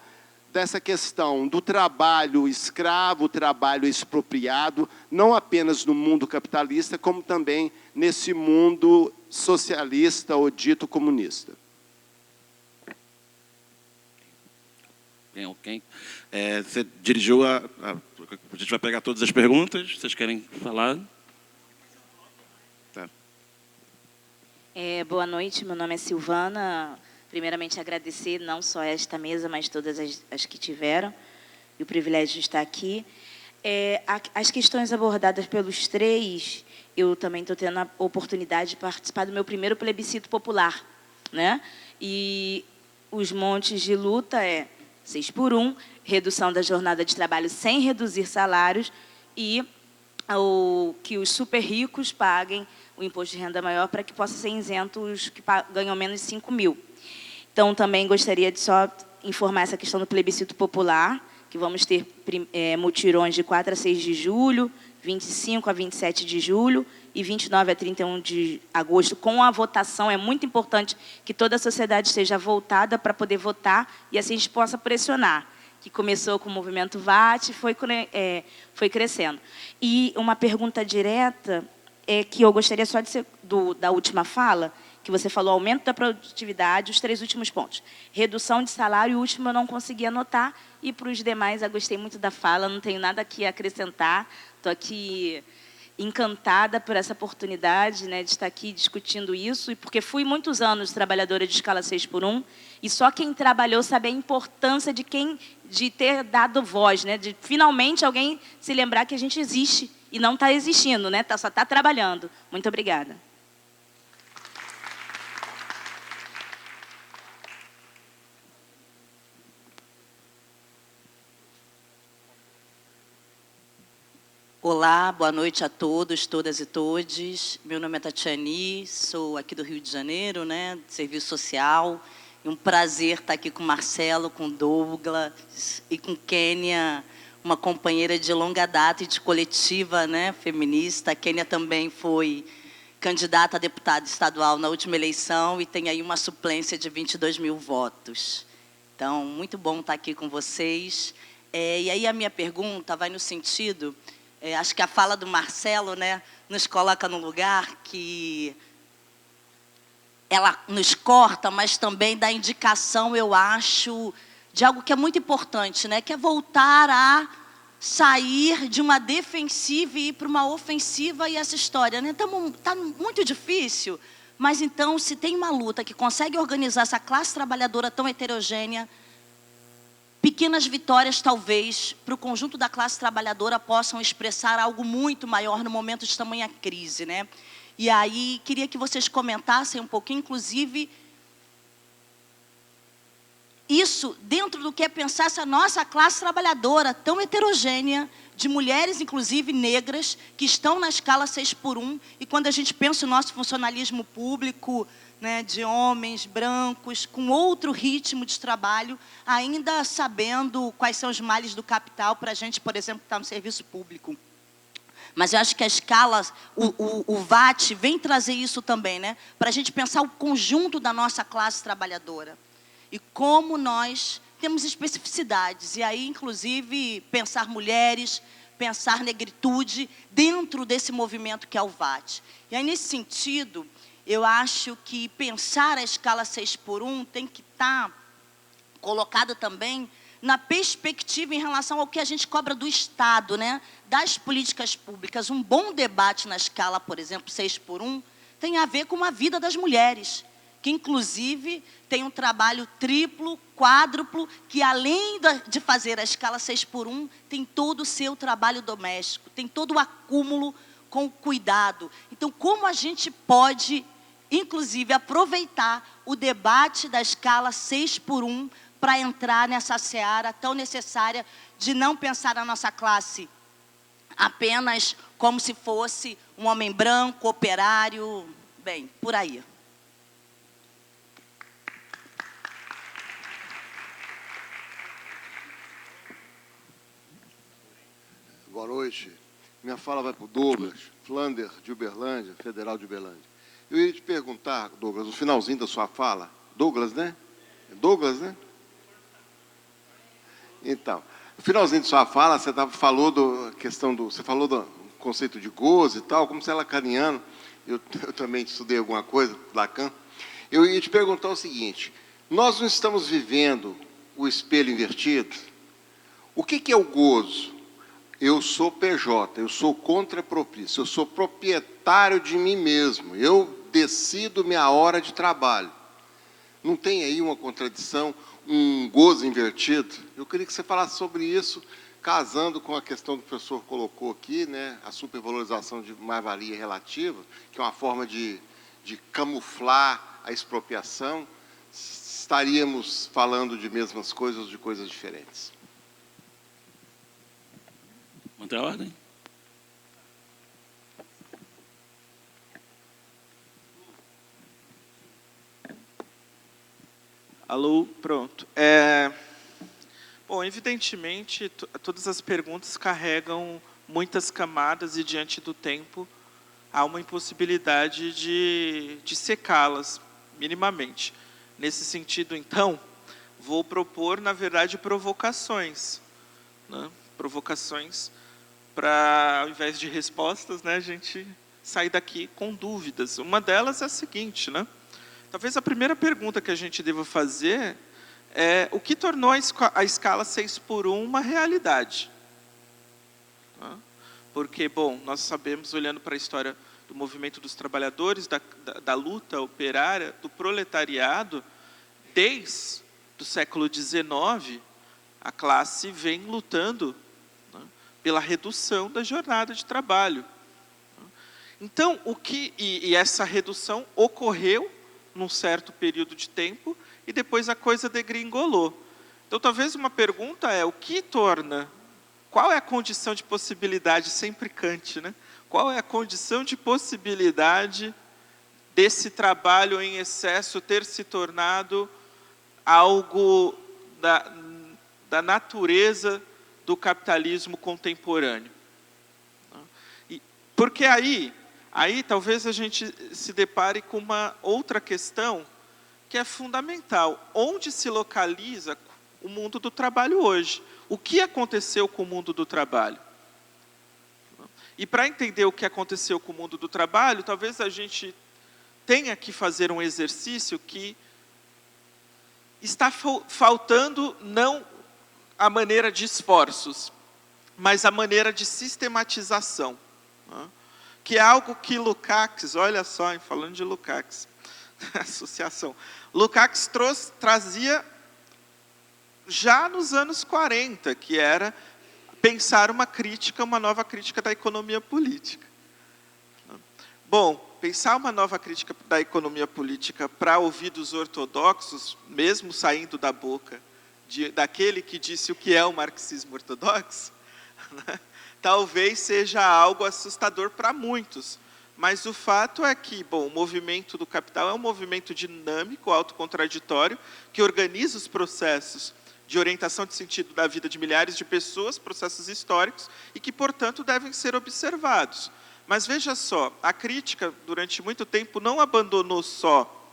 dessa questão do trabalho escravo, trabalho expropriado, não apenas no mundo capitalista, como também nesse mundo socialista ou dito comunista.
Bem, ok. Você dirigiu a gente vai pegar todas as perguntas. Vocês querem falar? Tá.
Boa noite, meu nome é Silvana. Primeiramente, agradecer não só esta mesa, mas todas as que tiveram, e o privilégio de estar aqui. As questões abordadas pelos três, eu também estou tendo a oportunidade de participar do meu primeiro plebiscito popular, né? E os montes de luta é 6x1, redução da jornada de trabalho sem reduzir salários e que os super ricos paguem o imposto de renda maior para que possam ser isentos os que ganham menos de 5 mil. Então, também gostaria de só informar essa questão do plebiscito popular, que vamos ter mutirões de 4 a 6 de julho, 25 a 27 de julho e 29 a 31 de agosto, com a votação. É muito importante que toda a sociedade esteja voltada para poder votar e assim a gente possa pressionar, que começou com o movimento VAT e foi crescendo. E uma pergunta direta é que eu gostaria só de ser da última fala, que você falou aumento da produtividade, os 3 últimos pontos. Redução de salário, o último eu não consegui anotar, e para os demais eu gostei muito da fala, não tenho nada aqui a acrescentar, estou aqui encantada por essa oportunidade, né, de estar aqui discutindo isso, e porque fui muitos anos trabalhadora de escala 6x1, e só quem trabalhou sabe a importância de ter dado voz, né, de finalmente alguém se lembrar que a gente existe, e não está existindo, né, só está trabalhando. Muito obrigada.
Olá, boa noite a todos, todas e todes. Meu nome é Tatiane, sou aqui do Rio de Janeiro, né, de serviço social. É um prazer estar aqui com o Marcelo, com o Douglas e com Kênia, uma companheira de longa data e de coletiva, né, feminista. A Kênia também foi candidata a deputada estadual na última eleição e tem aí uma suplência de 22 mil votos. Então, muito bom estar aqui com vocês. E aí a minha pergunta vai no sentido... acho que a fala do Marcelo, né, nos coloca num lugar que ela nos corta, mas também dá indicação, eu acho, de algo que é muito importante, né, que é voltar a sair de uma defensiva e ir para uma ofensiva, e essa história, né, tá muito difícil, mas então, se tem uma luta que consegue organizar essa classe trabalhadora tão heterogênea, pequenas vitórias, talvez, para o conjunto da classe trabalhadora possam expressar algo muito maior no momento de tamanha crise, né? E aí, queria que vocês comentassem um pouquinho, inclusive, isso dentro do que é pensar essa nossa classe trabalhadora tão heterogênea, de mulheres, inclusive, negras, que estão na escala 6x1, e quando a gente pensa o nosso funcionalismo público, né, de homens brancos, com outro ritmo de trabalho, ainda sabendo quais são os males do capital para a gente, por exemplo, que está no serviço público. Mas eu acho que a escala, o VAT vem trazer isso também, né, para a gente pensar o conjunto da nossa classe trabalhadora. E como nós temos especificidades. E aí, inclusive, pensar mulheres, pensar negritude dentro desse movimento que é o VAT. E aí, nesse sentido, eu acho que pensar a escala 6x1 tem que estar colocada também na perspectiva em relação ao que a gente cobra do Estado, né? Das políticas públicas. Um bom debate na escala, por exemplo, 6x1, tem a ver com a vida das mulheres, que inclusive tem um trabalho triplo, quádruplo, que além de fazer a escala 6x1, tem todo o seu trabalho doméstico, tem todo o acúmulo com cuidado. Então, como a gente pode, inclusive, aproveitar o debate da escala 6x1 para entrar nessa seara tão necessária de não pensar a nossa classe apenas como se fosse um homem branco, operário, bem, por aí.
Boa noite. Minha fala vai para o Douglas, Flander de Uberlândia, Federal de Uberlândia. Eu ia te perguntar, Douglas, no finalzinho da sua fala, Douglas, né? Douglas, né? Então, no finalzinho da sua fala, você falou você falou do conceito de gozo e tal, como se ela lacaniano. Eu também estudei alguma coisa, Lacan. Eu ia te perguntar o seguinte: nós não estamos vivendo o espelho invertido? O que é o gozo? Eu sou PJ, eu sou contrapropício, eu sou proprietário de mim mesmo, eu decido minha hora de trabalho. Não tem aí uma contradição, um gozo invertido? Eu queria que você falasse sobre isso, casando com a questão que o professor colocou aqui, né, a supervalorização de mais-valia relativa, que é uma forma de camuflar a expropriação, estaríamos falando de mesmas coisas ou de coisas diferentes?
Manter a ordem.
Alô, pronto. Bom, evidentemente, todas as perguntas carregam muitas camadas e, diante do tempo, há uma impossibilidade de secá-las, minimamente. Nesse sentido, então, vou propor, na verdade, provocações. Né? Provocações para, ao invés de respostas, né, a gente sair daqui com dúvidas. Uma delas é a seguinte, né? Talvez a primeira pergunta que a gente deva fazer é o que tornou a escala 6x1 uma realidade. Tá? Porque, bom, nós sabemos, olhando para a história do movimento dos trabalhadores, da luta operária, do proletariado, desde o século XIX, a classe vem lutando, né, pela redução da jornada de trabalho. Então, e essa redução ocorreu num certo período de tempo, e depois a coisa degringolou. Então, talvez uma pergunta é, qual é a condição de possibilidade, sempre Kant, né? Qual é a condição de possibilidade desse trabalho em excesso ter se tornado algo da natureza do capitalismo contemporâneo? Porque aí talvez a gente se depare com uma outra questão que é fundamental. Onde se localiza o mundo do trabalho hoje? O que aconteceu com o mundo do trabalho? E para entender o que aconteceu com o mundo do trabalho, talvez a gente tenha que fazer um exercício que está faltando não a maneira de esforços, mas a maneira de sistematização. Que é algo que Lukács, olha só, falando de Lukács, associação, Lukács trazia já nos anos 40, que era pensar uma nova crítica da economia política. Bom, pensar uma nova crítica da economia política para ouvidos ortodoxos, mesmo saindo da boca daquele que disse o que é o marxismo ortodoxo, né, talvez seja algo assustador para muitos. Mas o fato é que, bom, o movimento do capital é um movimento dinâmico, autocontraditório, que organiza os processos de orientação de sentido da vida de milhares de pessoas, processos históricos, e que, portanto, devem ser observados. Mas veja só, a crítica, durante muito tempo, não abandonou só,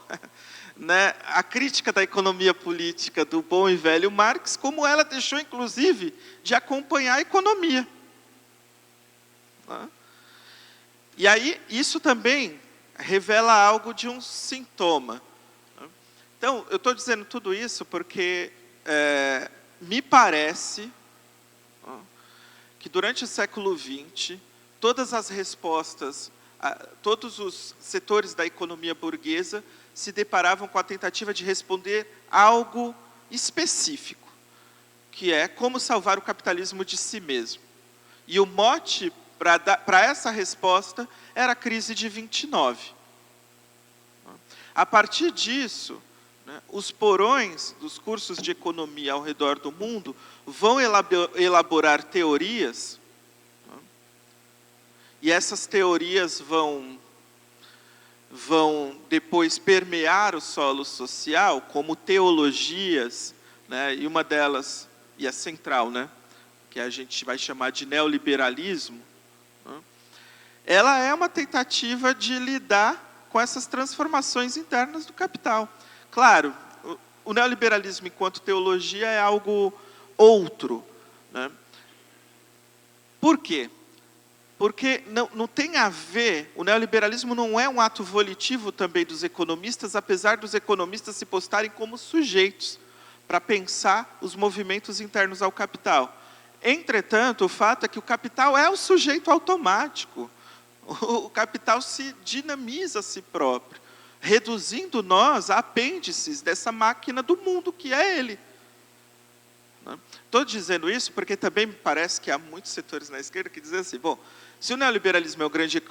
né, a crítica da economia política do bom e velho Marx, como ela deixou, inclusive, de acompanhar a economia. E aí, isso também revela algo de um sintoma. Então, eu estou dizendo tudo isso porque me parece que durante o século XX, todas as respostas, todos os setores da economia burguesa se deparavam com a tentativa de responder algo específico, que é como salvar o capitalismo de si mesmo. E o mote para essa resposta era a crise de 29. A partir disso, né, os porões dos cursos de economia ao redor do mundo vão elaborar teorias, né, e essas teorias vão depois permear o solo social como teologias, né, e uma delas, e a central, né, que a gente vai chamar de neoliberalismo, ela é uma tentativa de lidar com essas transformações internas do capital. Claro, o neoliberalismo enquanto teologia é algo outro, né? Por quê? Porque não tem a ver, o neoliberalismo não é um ato volitivo também dos economistas, apesar dos economistas se postarem como sujeitos para pensar os movimentos internos ao capital. Entretanto, o fato é que o capital é o sujeito automático. O capital se dinamiza a si próprio, reduzindo nós a apêndices dessa máquina do mundo que é ele. Estou dizendo isso porque também me parece que há muitos setores na esquerda que dizem assim, bom, se o neoliberalismo é o grande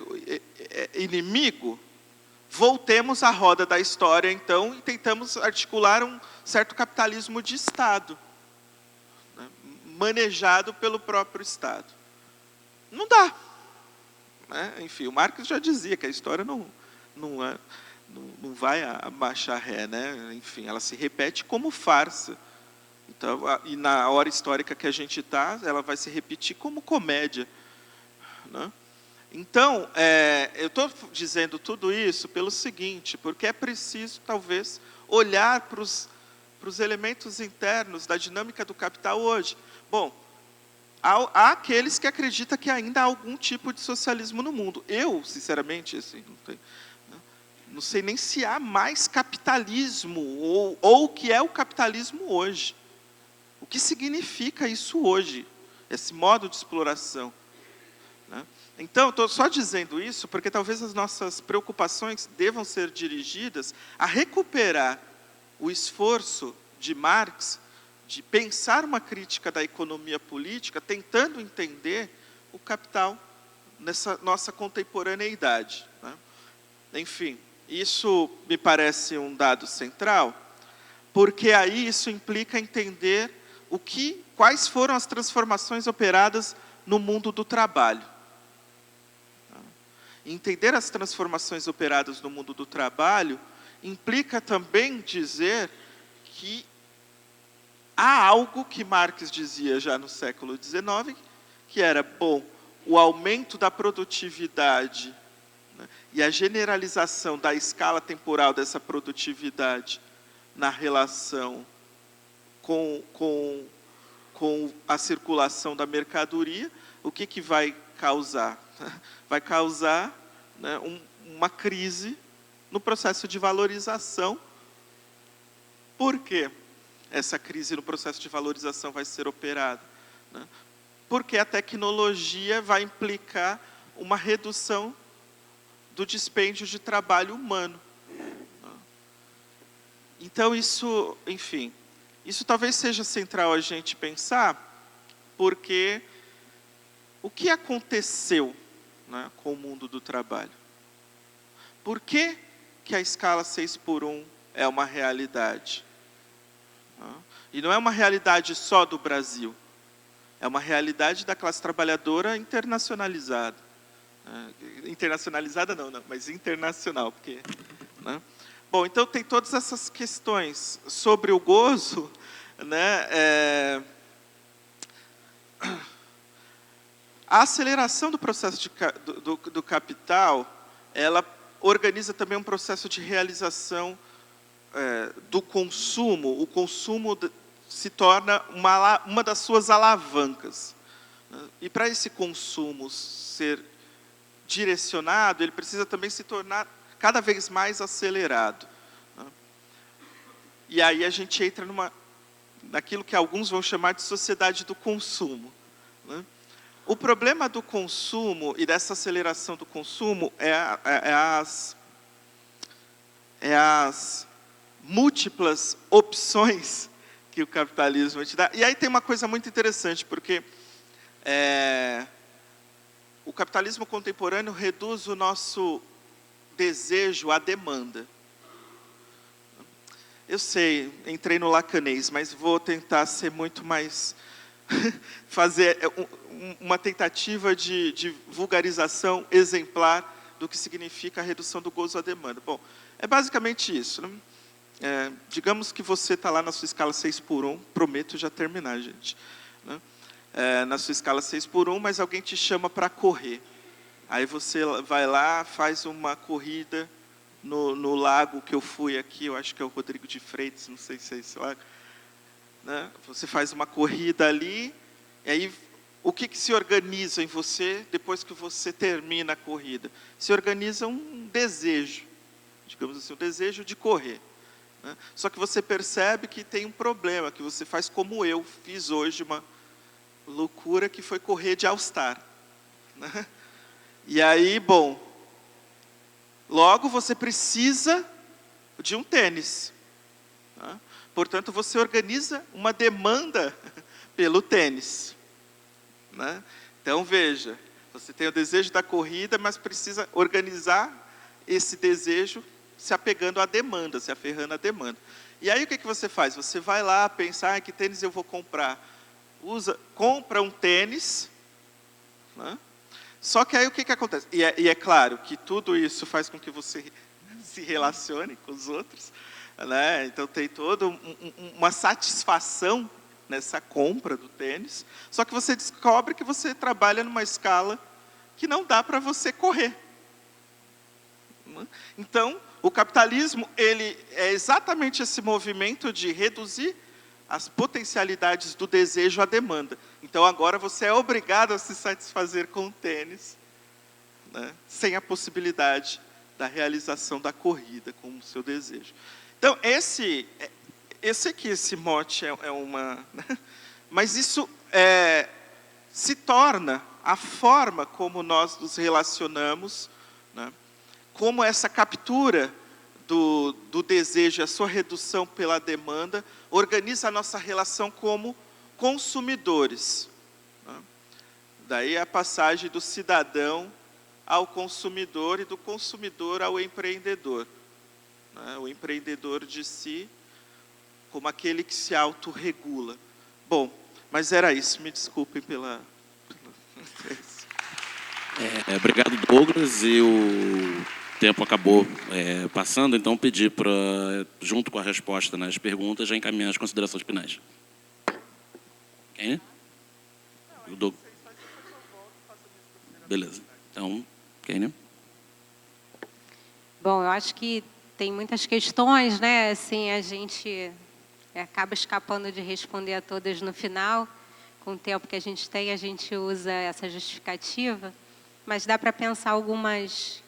inimigo, voltemos à roda da história, então, e tentamos articular um certo capitalismo de Estado, né, manejado pelo próprio Estado. Não dá. Né? Enfim, o Marx já dizia que a história não vai a baixar ré, né? Enfim, ela se repete como farsa. Então, e na hora histórica que a gente está, ela vai se repetir como comédia. Né? Então, eu estou dizendo tudo isso pelo seguinte, porque é preciso, talvez, olhar para os elementos internos da dinâmica do capital hoje. Bom, há aqueles que acreditam que ainda há algum tipo de socialismo no mundo. Eu, sinceramente, assim, não sei nem se há mais capitalismo, ou o que é o capitalismo hoje. O que significa isso hoje, esse modo de exploração? Né? Então, estou só dizendo isso porque talvez as nossas preocupações devam ser dirigidas a recuperar o esforço de Marx de pensar uma crítica da economia política, tentando entender o capital nessa nossa contemporaneidade. Né? Enfim, isso me parece um dado central, porque aí isso implica entender quais foram as transformações operadas no mundo do trabalho. Entender as transformações operadas no mundo do trabalho implica também dizer que há algo que Marx dizia já no século XIX, que era, bom, o aumento da produtividade, né, e a generalização da escala temporal dessa produtividade na relação com a circulação da mercadoria, o que vai causar? Vai causar, né, uma crise no processo de valorização. Por quê? Essa crise no processo de valorização vai ser operada? Né? Porque a tecnologia vai implicar uma redução do dispêndio de trabalho humano. Então, isso, enfim, isso talvez seja central a gente pensar, porque o que aconteceu, né, com o mundo do trabalho? Por que a escala 6x1 é uma realidade? E não é uma realidade só do Brasil, é uma realidade da classe trabalhadora internacionalizada. Internacionalizada não, mas internacional, porque... Né? Bom, então tem todas essas questões sobre o gozo, né? A aceleração do processo do capital, ela organiza também um processo de realização do consumo. O consumo se torna uma das suas alavancas. E para esse consumo ser direcionado, ele precisa também se tornar cada vez mais acelerado. E aí a gente entra naquilo que alguns vão chamar de sociedade do consumo. O problema do consumo e dessa aceleração do consumo é as múltiplas opções que o capitalismo te dá. E aí tem uma coisa muito interessante, porque o capitalismo contemporâneo reduz o nosso desejo à demanda. Eu sei, entrei no lacanês, mas vou tentar ser muito mais... fazer uma tentativa de vulgarização exemplar do que significa a redução do gozo à demanda. Bom, é basicamente isso. Né? Digamos que você está lá na sua escala 6x1, prometo já terminar, gente. Né? Na sua escala 6x1, mas alguém te chama para correr. Aí você vai lá, faz uma corrida no lago que eu fui aqui, eu acho que é o Rodrigo de Freitas, não sei se é esse lago. Né? Você faz uma corrida ali, e aí o que se organiza em você depois que você termina a corrida? Se organiza um desejo, digamos assim, um desejo de correr. Né? Só que você percebe que tem um problema, que você faz como eu fiz hoje, uma loucura que foi correr de All-Star. Né? E aí, bom, logo você precisa de um tênis. Né? Portanto, você organiza uma demanda pelo tênis, né? Então, veja, você tem o desejo da corrida, mas precisa organizar esse desejo se apegando à demanda, se aferrando à demanda. E aí, o que você faz? Você vai lá pensar, que tênis eu vou comprar? Compra um tênis, né? Só que aí o que acontece? E é claro que tudo isso faz com que você se relacione com os outros, né? Então tem toda uma satisfação nessa compra do tênis, só que você descobre que você trabalha numa escala que não dá para você correr. Então, o capitalismo, ele é exatamente esse movimento de reduzir as potencialidades do desejo à demanda. Então, agora você é obrigado a se satisfazer com o tênis, né, sem a possibilidade da realização da corrida com o seu desejo. Então, esse mote é uma... Mas isso se torna a forma como nós nos relacionamos, né, como essa captura do desejo, a sua redução pela demanda, organiza a nossa relação como consumidores, né? Daí a passagem do cidadão ao consumidor e do consumidor ao empreendedor, né? O empreendedor de si como aquele que se autorregula. Bom, mas era isso, me desculpem pela...
Obrigado, Douglas, e o tempo acabou passando, então pedi para, junto com a resposta nas perguntas, já encaminhar as considerações finais. Quem? O Douglas. Beleza. Então, quem?
Bom, eu acho que tem muitas questões, né? Assim, a gente acaba escapando de responder a todas no final. Com o tempo que a gente tem, a gente usa essa justificativa, mas dá para pensar alguns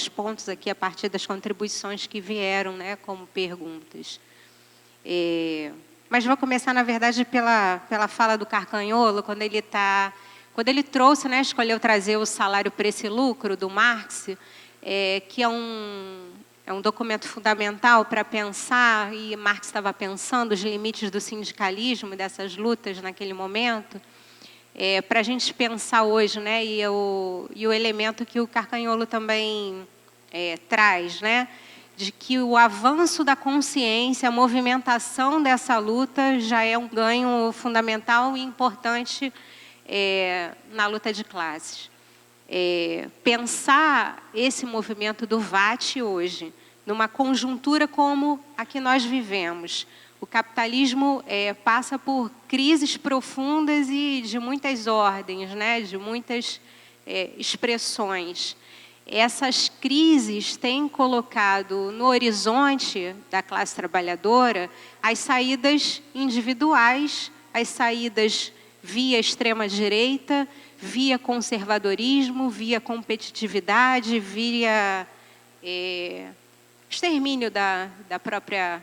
pontos aqui a partir das contribuições que vieram, né, como perguntas. Mas vou começar, na verdade, pela fala do Carcanholo, quando ele trouxe, né, escolheu trazer o salário preço e lucro do Marx, que é um documento fundamental para pensar, e Marx estava pensando os limites do sindicalismo, dessas lutas naquele momento, para a gente pensar hoje, né, e o elemento que o Carcanholo também traz, né, de que o avanço da consciência, a movimentação dessa luta já é um ganho fundamental e importante na luta de classes. Pensar esse movimento do VAT hoje, numa conjuntura como a que nós vivemos. O capitalismo passa por crises profundas e de muitas ordens, né, de muitas expressões. Essas crises têm colocado no horizonte da classe trabalhadora as saídas individuais, as saídas via extrema-direita, via conservadorismo, via competitividade, via extermínio da própria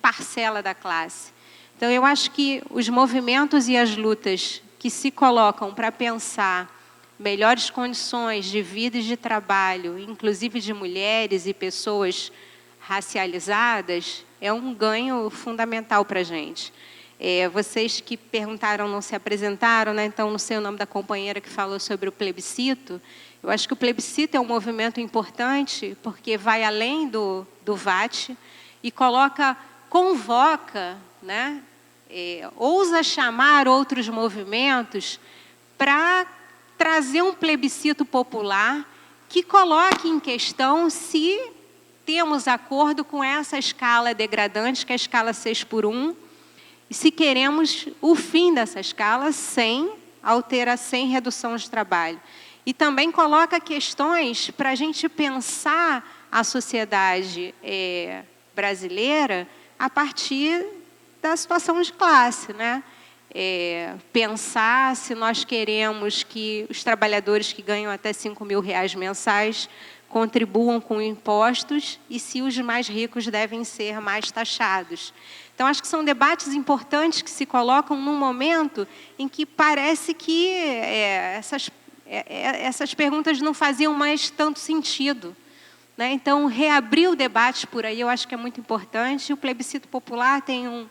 parcela da classe. Então, eu acho que os movimentos e as lutas que se colocam para pensar melhores condições de vida e de trabalho, inclusive de mulheres e pessoas racializadas, é um ganho fundamental para a gente. Vocês que perguntaram não se apresentaram, né? Então não sei o nome da companheira que falou sobre o plebiscito. Eu acho que o plebiscito é um movimento importante porque vai além do VAT e convoca, né? Ousa chamar outros movimentos para trazer um plebiscito popular que coloque em questão se temos acordo com essa escala degradante, que é a escala 6x1, e se queremos o fim dessa escala sem redução de trabalho. E também coloca questões para a gente pensar a sociedade brasileira a partir da situação de classe, né? Pensar se nós queremos que os trabalhadores que ganham até R$5.000 mensais contribuam com impostos e se os mais ricos devem ser mais taxados. Então, acho que são debates importantes que se colocam num momento em que parece que essas perguntas não faziam mais tanto sentido, né? Então, reabrir o debate por aí eu acho que é muito importante. O plebiscito popular tem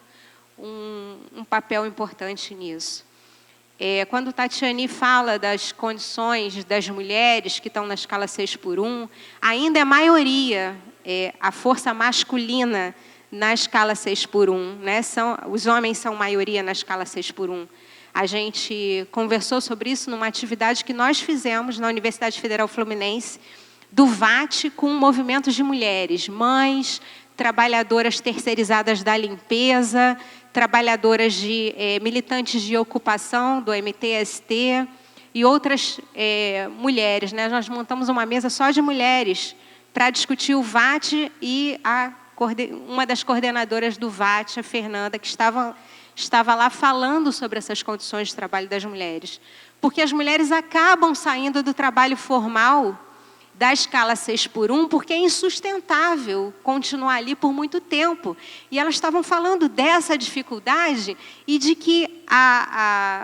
um papel importante nisso. Quando Tatiane fala das condições das mulheres que estão na escala 6x1, ainda é maioria a força masculina na escala 6x1, né? Os homens são maioria na escala 6x1. A gente conversou sobre isso numa atividade que nós fizemos na Universidade Federal Fluminense, do VAT com movimentos de mulheres, mães, trabalhadoras terceirizadas da limpeza, trabalhadoras militantes de ocupação do MTST e outras mulheres, né? Nós montamos uma mesa só de mulheres para discutir o VAT e uma das coordenadoras do VAT, a Fernanda, que estava lá falando sobre essas condições de trabalho das mulheres. Porque as mulheres acabam saindo do trabalho formal da escala 6x1, porque é insustentável continuar ali por muito tempo. E elas estavam falando dessa dificuldade e de que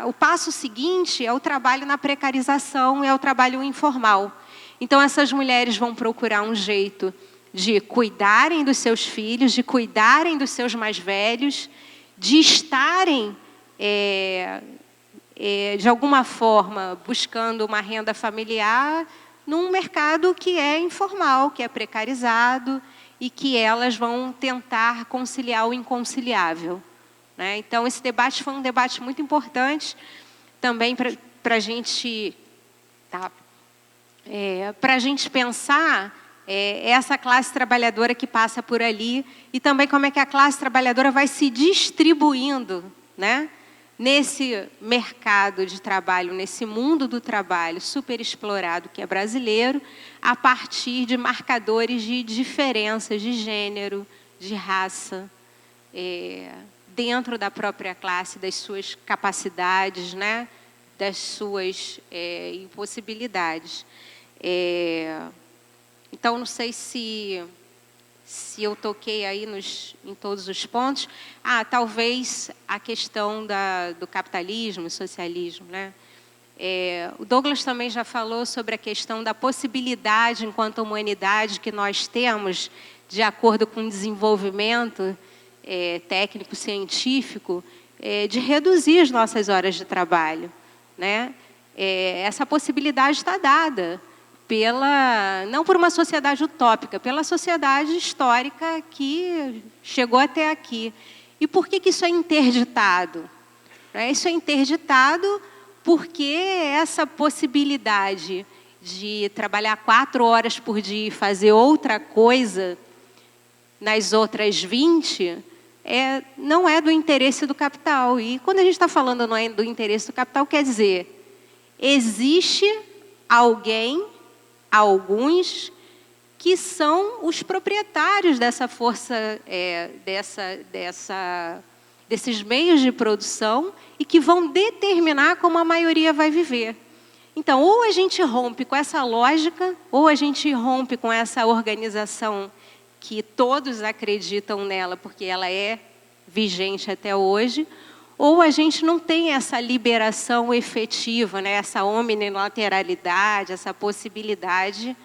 o passo seguinte é o trabalho na precarização, é o trabalho informal. Então, essas mulheres vão procurar um jeito de cuidarem dos seus filhos, de cuidarem dos seus mais velhos, de estarem, de alguma forma, buscando uma renda familiar num mercado que é informal, que é precarizado e que elas vão tentar conciliar o inconciliável, né? Então, esse debate foi um debate muito importante também para a gente, para a gente pensar essa classe trabalhadora que passa por ali e também como é que a classe trabalhadora vai se distribuindo, né? Nesse mercado de trabalho, nesse mundo do trabalho superexplorado que é brasileiro, a partir de marcadores de diferenças de gênero, de raça, dentro da própria classe, das suas capacidades, né? Das suas impossibilidades. Então, não sei se eu toquei aí em todos os pontos. Talvez a questão do capitalismo, socialismo, né? O Douglas também já falou sobre a questão da possibilidade, enquanto humanidade, que nós temos, de acordo com o desenvolvimento técnico-científico, de reduzir as nossas horas de trabalho, né? Essa possibilidade está dada não por uma sociedade utópica, pela sociedade histórica que chegou até aqui. E por que isso é interditado? Isso é interditado porque essa possibilidade de trabalhar 4 horas por dia e fazer outra coisa nas outras 20 não é do interesse do capital. E quando a gente está falando não é do interesse do capital, quer dizer, existe alguns que são os proprietários dessa força, desses meios de produção e que vão determinar como a maioria vai viver. Então, ou a gente rompe com essa lógica, ou a gente rompe com essa organização que todos acreditam nela, porque ela é vigente até hoje, ou a gente não tem essa liberação efetiva, né? Essa omnilateralidade, essa possibilidade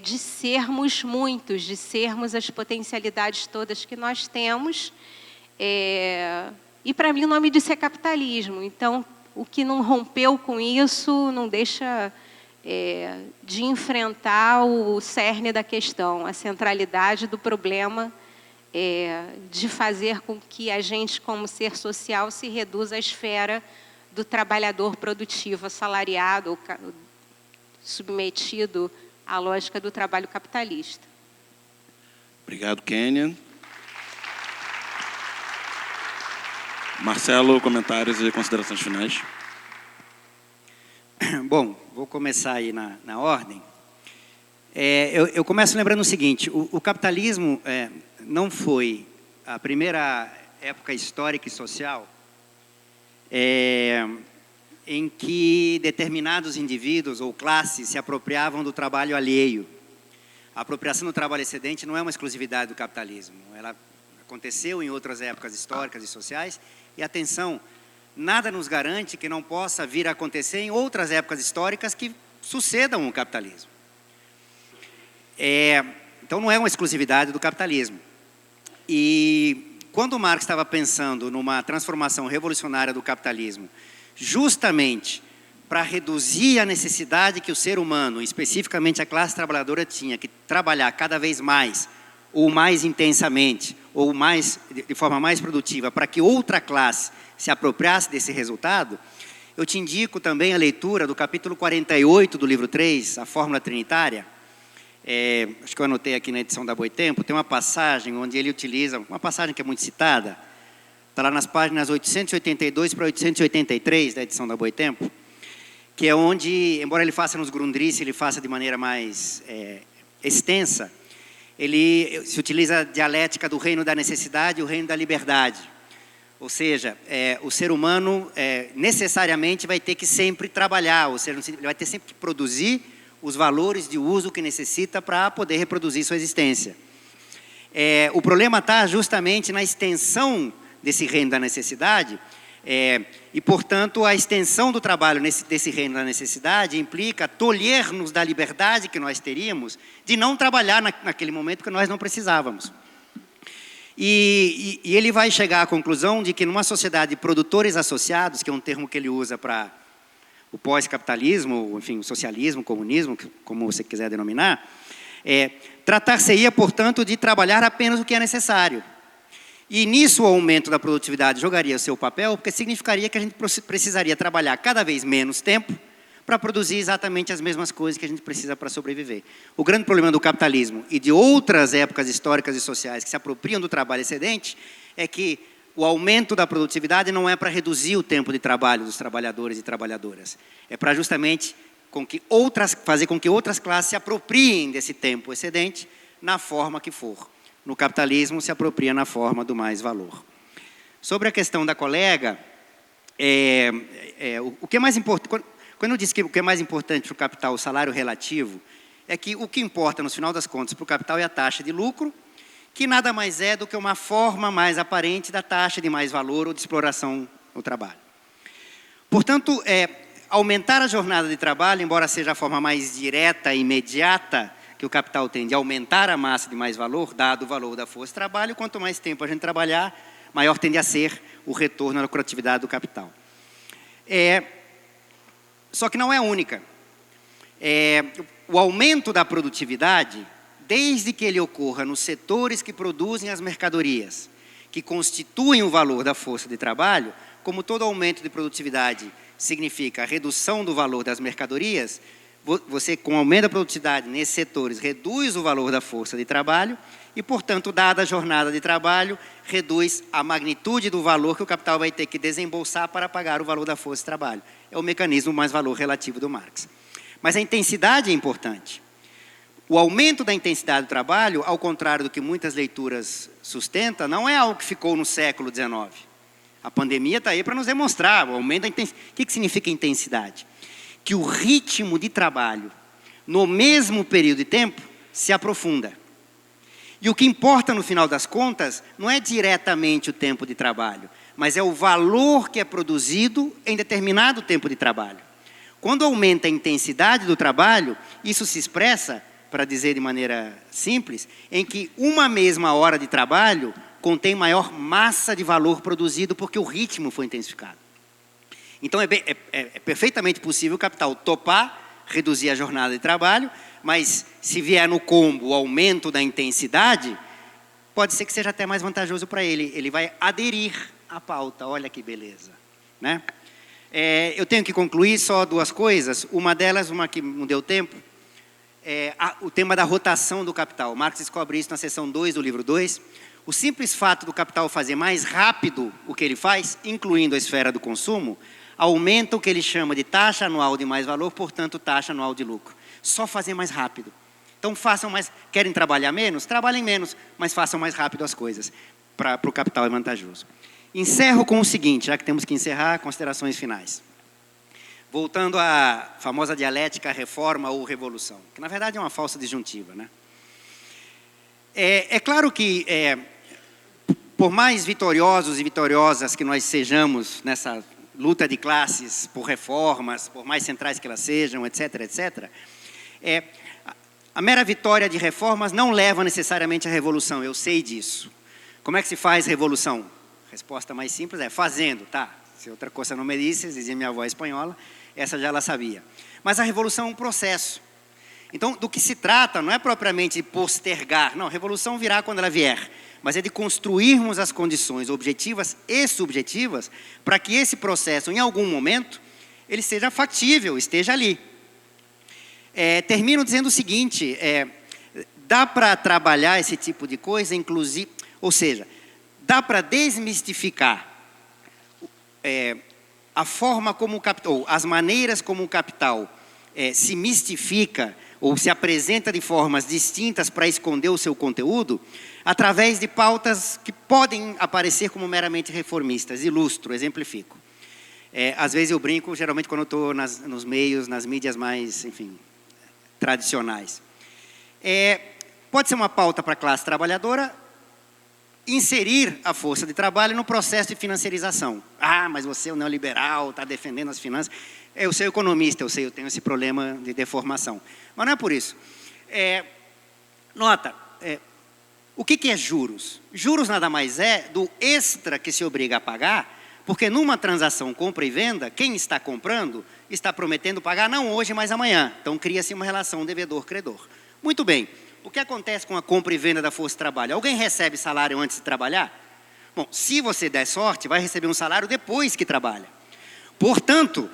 de sermos muitos, de sermos as potencialidades todas que nós temos. E, para mim, o nome disso é capitalismo. Então, o que não rompeu com isso não deixa de enfrentar o cerne da questão, a centralidade do problema, de fazer com que a gente, como ser social, se reduza à esfera do trabalhador produtivo, assalariado, submetido à lógica do trabalho capitalista.
Obrigado, Kênia. Marcelo, comentários e considerações finais.
Bom, vou começar aí na ordem. Eu começo lembrando o seguinte, o capitalismo não foi a primeira época histórica e social em que determinados indivíduos ou classes se apropriavam do trabalho alheio. A apropriação do trabalho excedente não é uma exclusividade do capitalismo. Ela aconteceu em outras épocas históricas e sociais. E atenção, nada nos garante que não possa vir a acontecer em outras épocas históricas que sucedam o capitalismo. Então, não é uma exclusividade do capitalismo. E quando Marx estava pensando numa transformação revolucionária do capitalismo, justamente para reduzir a necessidade que o ser humano, especificamente a classe trabalhadora, tinha que trabalhar cada vez mais, ou mais intensamente, ou mais, de forma mais produtiva, para que outra classe se apropriasse desse resultado, eu te indico também a leitura do capítulo 48 do livro 3, a Fórmula Trinitária. Acho que eu anotei aqui na edição da Boitempo, tem uma passagem onde ele utiliza, uma passagem que é muito citada, está lá nas páginas 882 para 883 da edição da Boitempo, que é onde, embora ele faça nos Grundrisse, ele faça de maneira mais extensa, ele se utiliza a dialética do reino da necessidade e o reino da liberdade. Ou seja, o ser humano necessariamente vai ter que sempre trabalhar, ou seja, ele vai ter sempre que produzir os valores de uso que necessita para poder reproduzir sua existência. O problema está justamente na extensão desse reino da necessidade, e, portanto, a extensão do trabalho desse reino da necessidade implica tolher-nos da liberdade que nós teríamos de não trabalhar naquele momento que nós não precisávamos. E ele vai chegar à conclusão de que numa sociedade de produtores associados, que é um termo que ele usa para o pós-capitalismo, enfim, o socialismo, o comunismo, como você quiser denominar, tratar-se-ia, portanto, de trabalhar apenas o que é necessário. E nisso o aumento da produtividade jogaria o seu papel, porque significaria que a gente precisaria trabalhar cada vez menos tempo para produzir exatamente as mesmas coisas que a gente precisa para sobreviver. O grande problema do capitalismo e de outras épocas históricas e sociais que se apropriam do trabalho excedente é que o aumento da produtividade não é para reduzir o tempo de trabalho dos trabalhadores e trabalhadoras. É para justamente fazer com que outras classes se apropriem desse tempo excedente na forma que for. No capitalismo, se apropria na forma do mais valor. Sobre a questão da colega, o que é mais importante, quando eu disse que o que é mais importante para o capital, o salário relativo, é que o que importa, no final das contas, para o capital é a taxa de lucro, que nada mais é do que uma forma mais aparente da taxa de mais valor ou de exploração no trabalho. Portanto, aumentar a jornada de trabalho, embora seja a forma mais direta e imediata que o capital tem de aumentar a massa de mais valor, dado o valor da força de trabalho, quanto mais tempo a gente trabalhar, maior tende a ser o retorno à lucratividade do capital. Só que não é a única. O aumento da produtividade, desde que ele ocorra nos setores que produzem as mercadorias, que constituem o valor da força de trabalho, como todo aumento de produtividade significa a redução do valor das mercadorias, você, com o aumento da produtividade nesses setores, reduz o valor da força de trabalho e, portanto, dada a jornada de trabalho, reduz a magnitude do valor que o capital vai ter que desembolsar para pagar o valor da força de trabalho. É o mecanismo mais valor relativo do Marx. Mas a intensidade é importante. O aumento da intensidade do trabalho, ao contrário do que muitas leituras sustentam, não é algo que ficou no século XIX. A pandemia está aí para nos demonstrar o aumento da intensidade. O que significa intensidade? Que o ritmo de trabalho, no mesmo período de tempo, se aprofunda. E o que importa, no final das contas, não é diretamente o tempo de trabalho, mas é o valor que é produzido em determinado tempo de trabalho. Quando aumenta a intensidade do trabalho, isso se expressa, para dizer de maneira simples, em que uma mesma hora de trabalho contém maior massa de valor produzido porque o ritmo foi intensificado. Então, é perfeitamente possível o capital topar, reduzir a jornada de trabalho, mas se vier no combo o aumento da intensidade, pode ser que seja até mais vantajoso para ele. Ele vai aderir à pauta, olha que beleza, né? Eu tenho que concluir só duas coisas. Uma delas, uma que não deu tempo, o tema da rotação do capital. Marx descobre isso na seção 2 do livro 2. O simples fato do capital fazer mais rápido o que ele faz, incluindo a esfera do consumo, aumenta o que ele chama de taxa anual de mais valor, portanto, taxa anual de lucro. Só fazer mais rápido. Então, façam mais. Querem trabalhar menos? Trabalhem menos, mas façam mais rápido as coisas. Para o capital é vantajoso. Encerro com o seguinte, já que temos que encerrar, considerações finais. Voltando à famosa dialética reforma ou revolução, que na verdade é uma falsa disjuntiva, né? É claro que, por mais vitoriosos e vitoriosas que nós sejamos nessa luta de classes por reformas, por mais centrais que elas sejam, etc., etc., a mera vitória de reformas não leva necessariamente à revolução, eu sei disso. Como é que se faz revolução? Resposta mais simples é fazendo, tá? Se outra coisa não me disse, dizia minha avó espanhola, essa já ela sabia. Mas a revolução é um processo. Então, do que se trata não é propriamente de postergar, não, a revolução virá quando ela vier, mas é de construirmos as condições objetivas e subjetivas para que esse processo, em algum momento, ele seja factível, esteja ali. Termino dizendo o seguinte, dá para trabalhar esse tipo de coisa, inclusive, ou seja, dá para desmistificar a forma como o capital, ou as maneiras como o capital se mistifica ou se apresenta de formas distintas para esconder o seu conteúdo, através de pautas que podem aparecer como meramente reformistas. Ilustro, exemplifico. Às vezes eu brinco, geralmente quando eu estou nos meios, nas mídias mais, enfim, tradicionais. Pode ser uma pauta para a classe trabalhadora, inserir a força de trabalho no processo de financiarização. Ah, mas você é o neoliberal, está defendendo as finanças. Eu sou economista, eu tenho esse problema de deformação. Mas não é por isso. Nota, o que é juros? Juros nada mais é do extra que se obriga a pagar, porque numa transação compra e venda, quem está comprando está prometendo pagar não hoje, mas amanhã. Então cria-se uma relação devedor-credor. Muito bem. O que acontece com a compra e venda da força de trabalho? Alguém recebe salário antes de trabalhar? Bom, se você der sorte, vai receber um salário depois que trabalha. Portanto,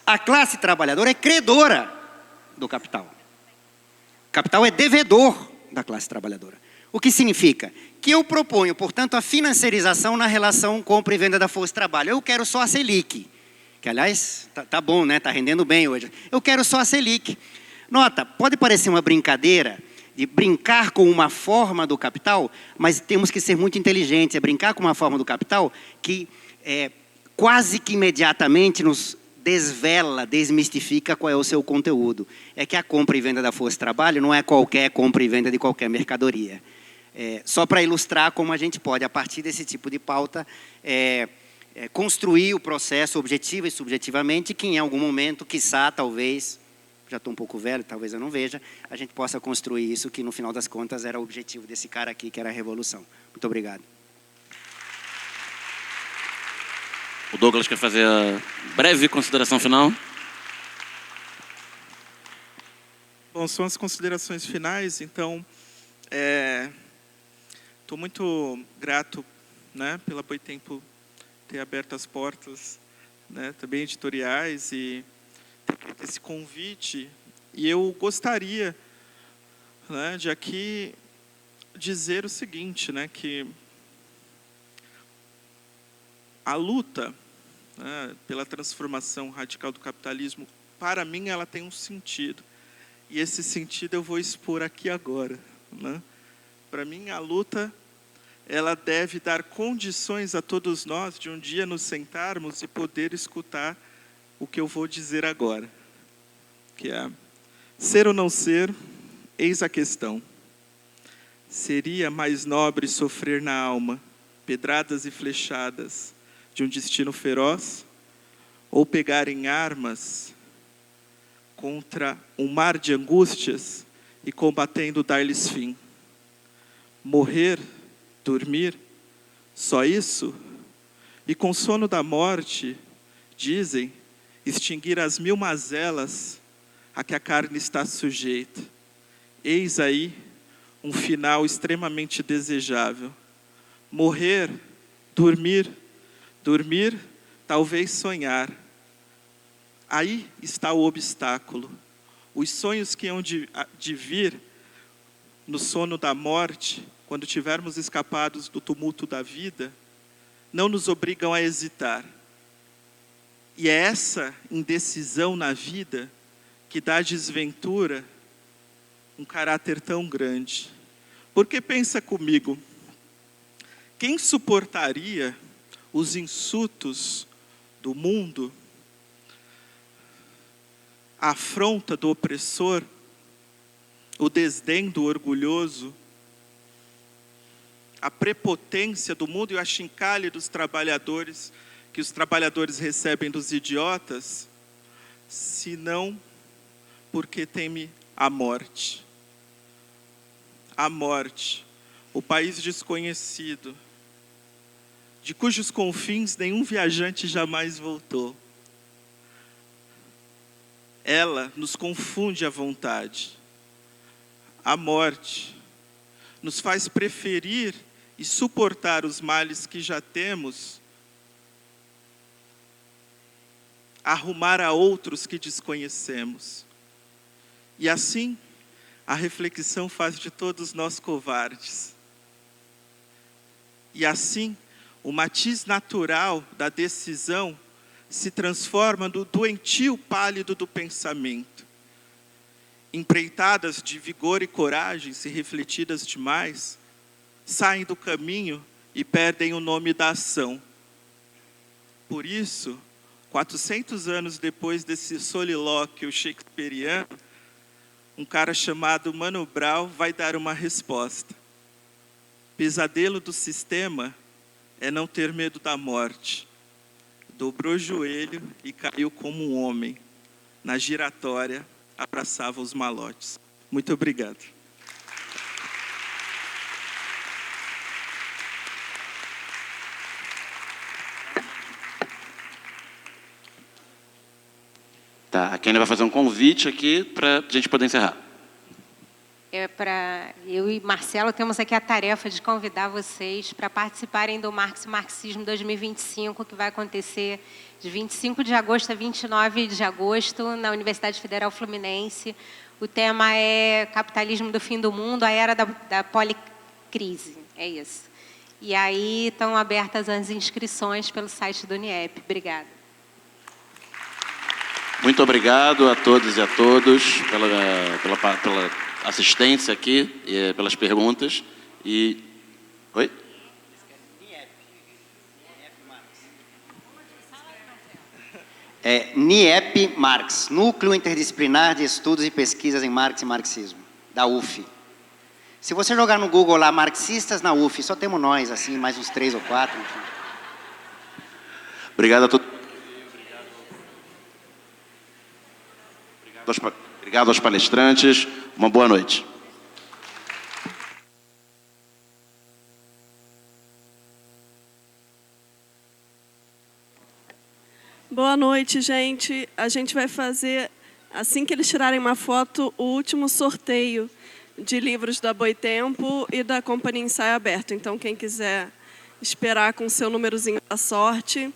a classe trabalhadora é credora do capital. O capital é devedor da classe trabalhadora. O que significa? Que eu proponho, portanto, a financiarização na relação compra e venda da força de trabalho. Eu quero só a Selic, que aliás, tá bom, né? Está rendendo bem hoje. Eu quero só a Selic. Nota, pode parecer uma brincadeira, de brincar com uma forma do capital, mas temos que ser muito inteligentes, brincar com uma forma do capital que quase que imediatamente nos desvela, desmistifica qual é o seu conteúdo. É que a compra e venda da força de trabalho não é qualquer compra e venda de qualquer mercadoria. Só para ilustrar como a gente pode, a partir desse tipo de pauta, construir o processo objetivo e subjetivamente, que em algum momento, quiçá, talvez, já estou um pouco velho, talvez eu não veja, a gente possa construir isso que no final das contas era o objetivo desse cara aqui, que era a revolução. Muito obrigado.
O Douglas quer fazer a breve consideração final.
Bom, são as considerações finais, então, estou muito grato, né, pela Boitempo ter aberto as portas, né, também editoriais e esse convite, e eu gostaria, né, de aqui dizer o seguinte, né, que a luta, né, pela transformação radical do capitalismo, para mim ela tem um sentido, e esse sentido eu vou expor aqui agora, né? Para mim a luta, ela deve dar condições a todos nós de um dia nos sentarmos e poder escutar o que eu vou dizer agora, que é: ser ou não ser, eis a questão. Seria mais nobre sofrer na alma pedradas e flechadas de um destino feroz, ou pegar em armas contra um mar de angústias e combatendo dar-lhes fim? Morrer, dormir, só isso? E com o sono da morte, dizem, extinguir as 1000 mazelas a que a carne está sujeita. Eis aí um final extremamente desejável. Morrer, dormir, talvez sonhar. Aí está o obstáculo. Os sonhos que hão de vir no sono da morte, quando tivermos escapados do tumulto da vida, não nos obrigam a hesitar. E é essa indecisão na vida que dá à desventura um caráter tão grande. Porque pensa comigo, quem suportaria os insultos do mundo, a afronta do opressor, o desdém do orgulhoso, a prepotência do mundo e o achincalhe dos trabalhadores, que os trabalhadores recebem dos idiotas, senão porque teme a morte. A morte. o país desconhecido, de cujos confins nenhum viajante jamais voltou. Ela nos confunde à vontade. A morte nos faz preferir e suportar os males que já temos, arrumar a outros que desconhecemos. E assim, a reflexão faz de todos nós covardes. E assim, o matiz natural da decisão se transforma no doentio pálido do pensamento. Empreitadas de vigor e coragem, se refletidas demais, saem do caminho e perdem o nome da ação. Por isso, 400 anos depois desse solilóquio shakespeariano, um cara chamado Mano Brown vai dar uma resposta. Pesadelo do sistema é não ter medo da morte. Dobrou o joelho e caiu como um homem. Na giratória, abraçava os malotes. Muito obrigado.
Tá, a Kênia vai fazer um convite aqui para a gente poder encerrar.
Eu e Marcelo temos aqui a tarefa de convidar vocês para participarem do Marx e Marxismo 2025, que vai acontecer de 25 de agosto a 29 de agosto na Universidade Federal Fluminense. O tema é Capitalismo do Fim do Mundo, a Era da Policrise. É isso. E aí estão abertas as inscrições pelo site do UNIEP. Obrigada.
Muito obrigado a todos e a todos pela assistência aqui, e pelas perguntas. E... Oi?
NIEP Marx, Núcleo Interdisciplinar de Estudos e Pesquisas em Marx e Marxismo, da UF. Se você jogar no Google lá, marxistas na UF, só temos nós, assim, mais uns 3 ou 4. Enfim.
Obrigado a todos. Obrigado aos palestrantes. Uma boa noite.
Boa noite, gente. A gente vai fazer, assim que eles tirarem uma foto, o último sorteio de livros da Boitempo e da Companhia Ensaio Aberto. Então, quem quiser esperar com o seu númerozinho da sorte,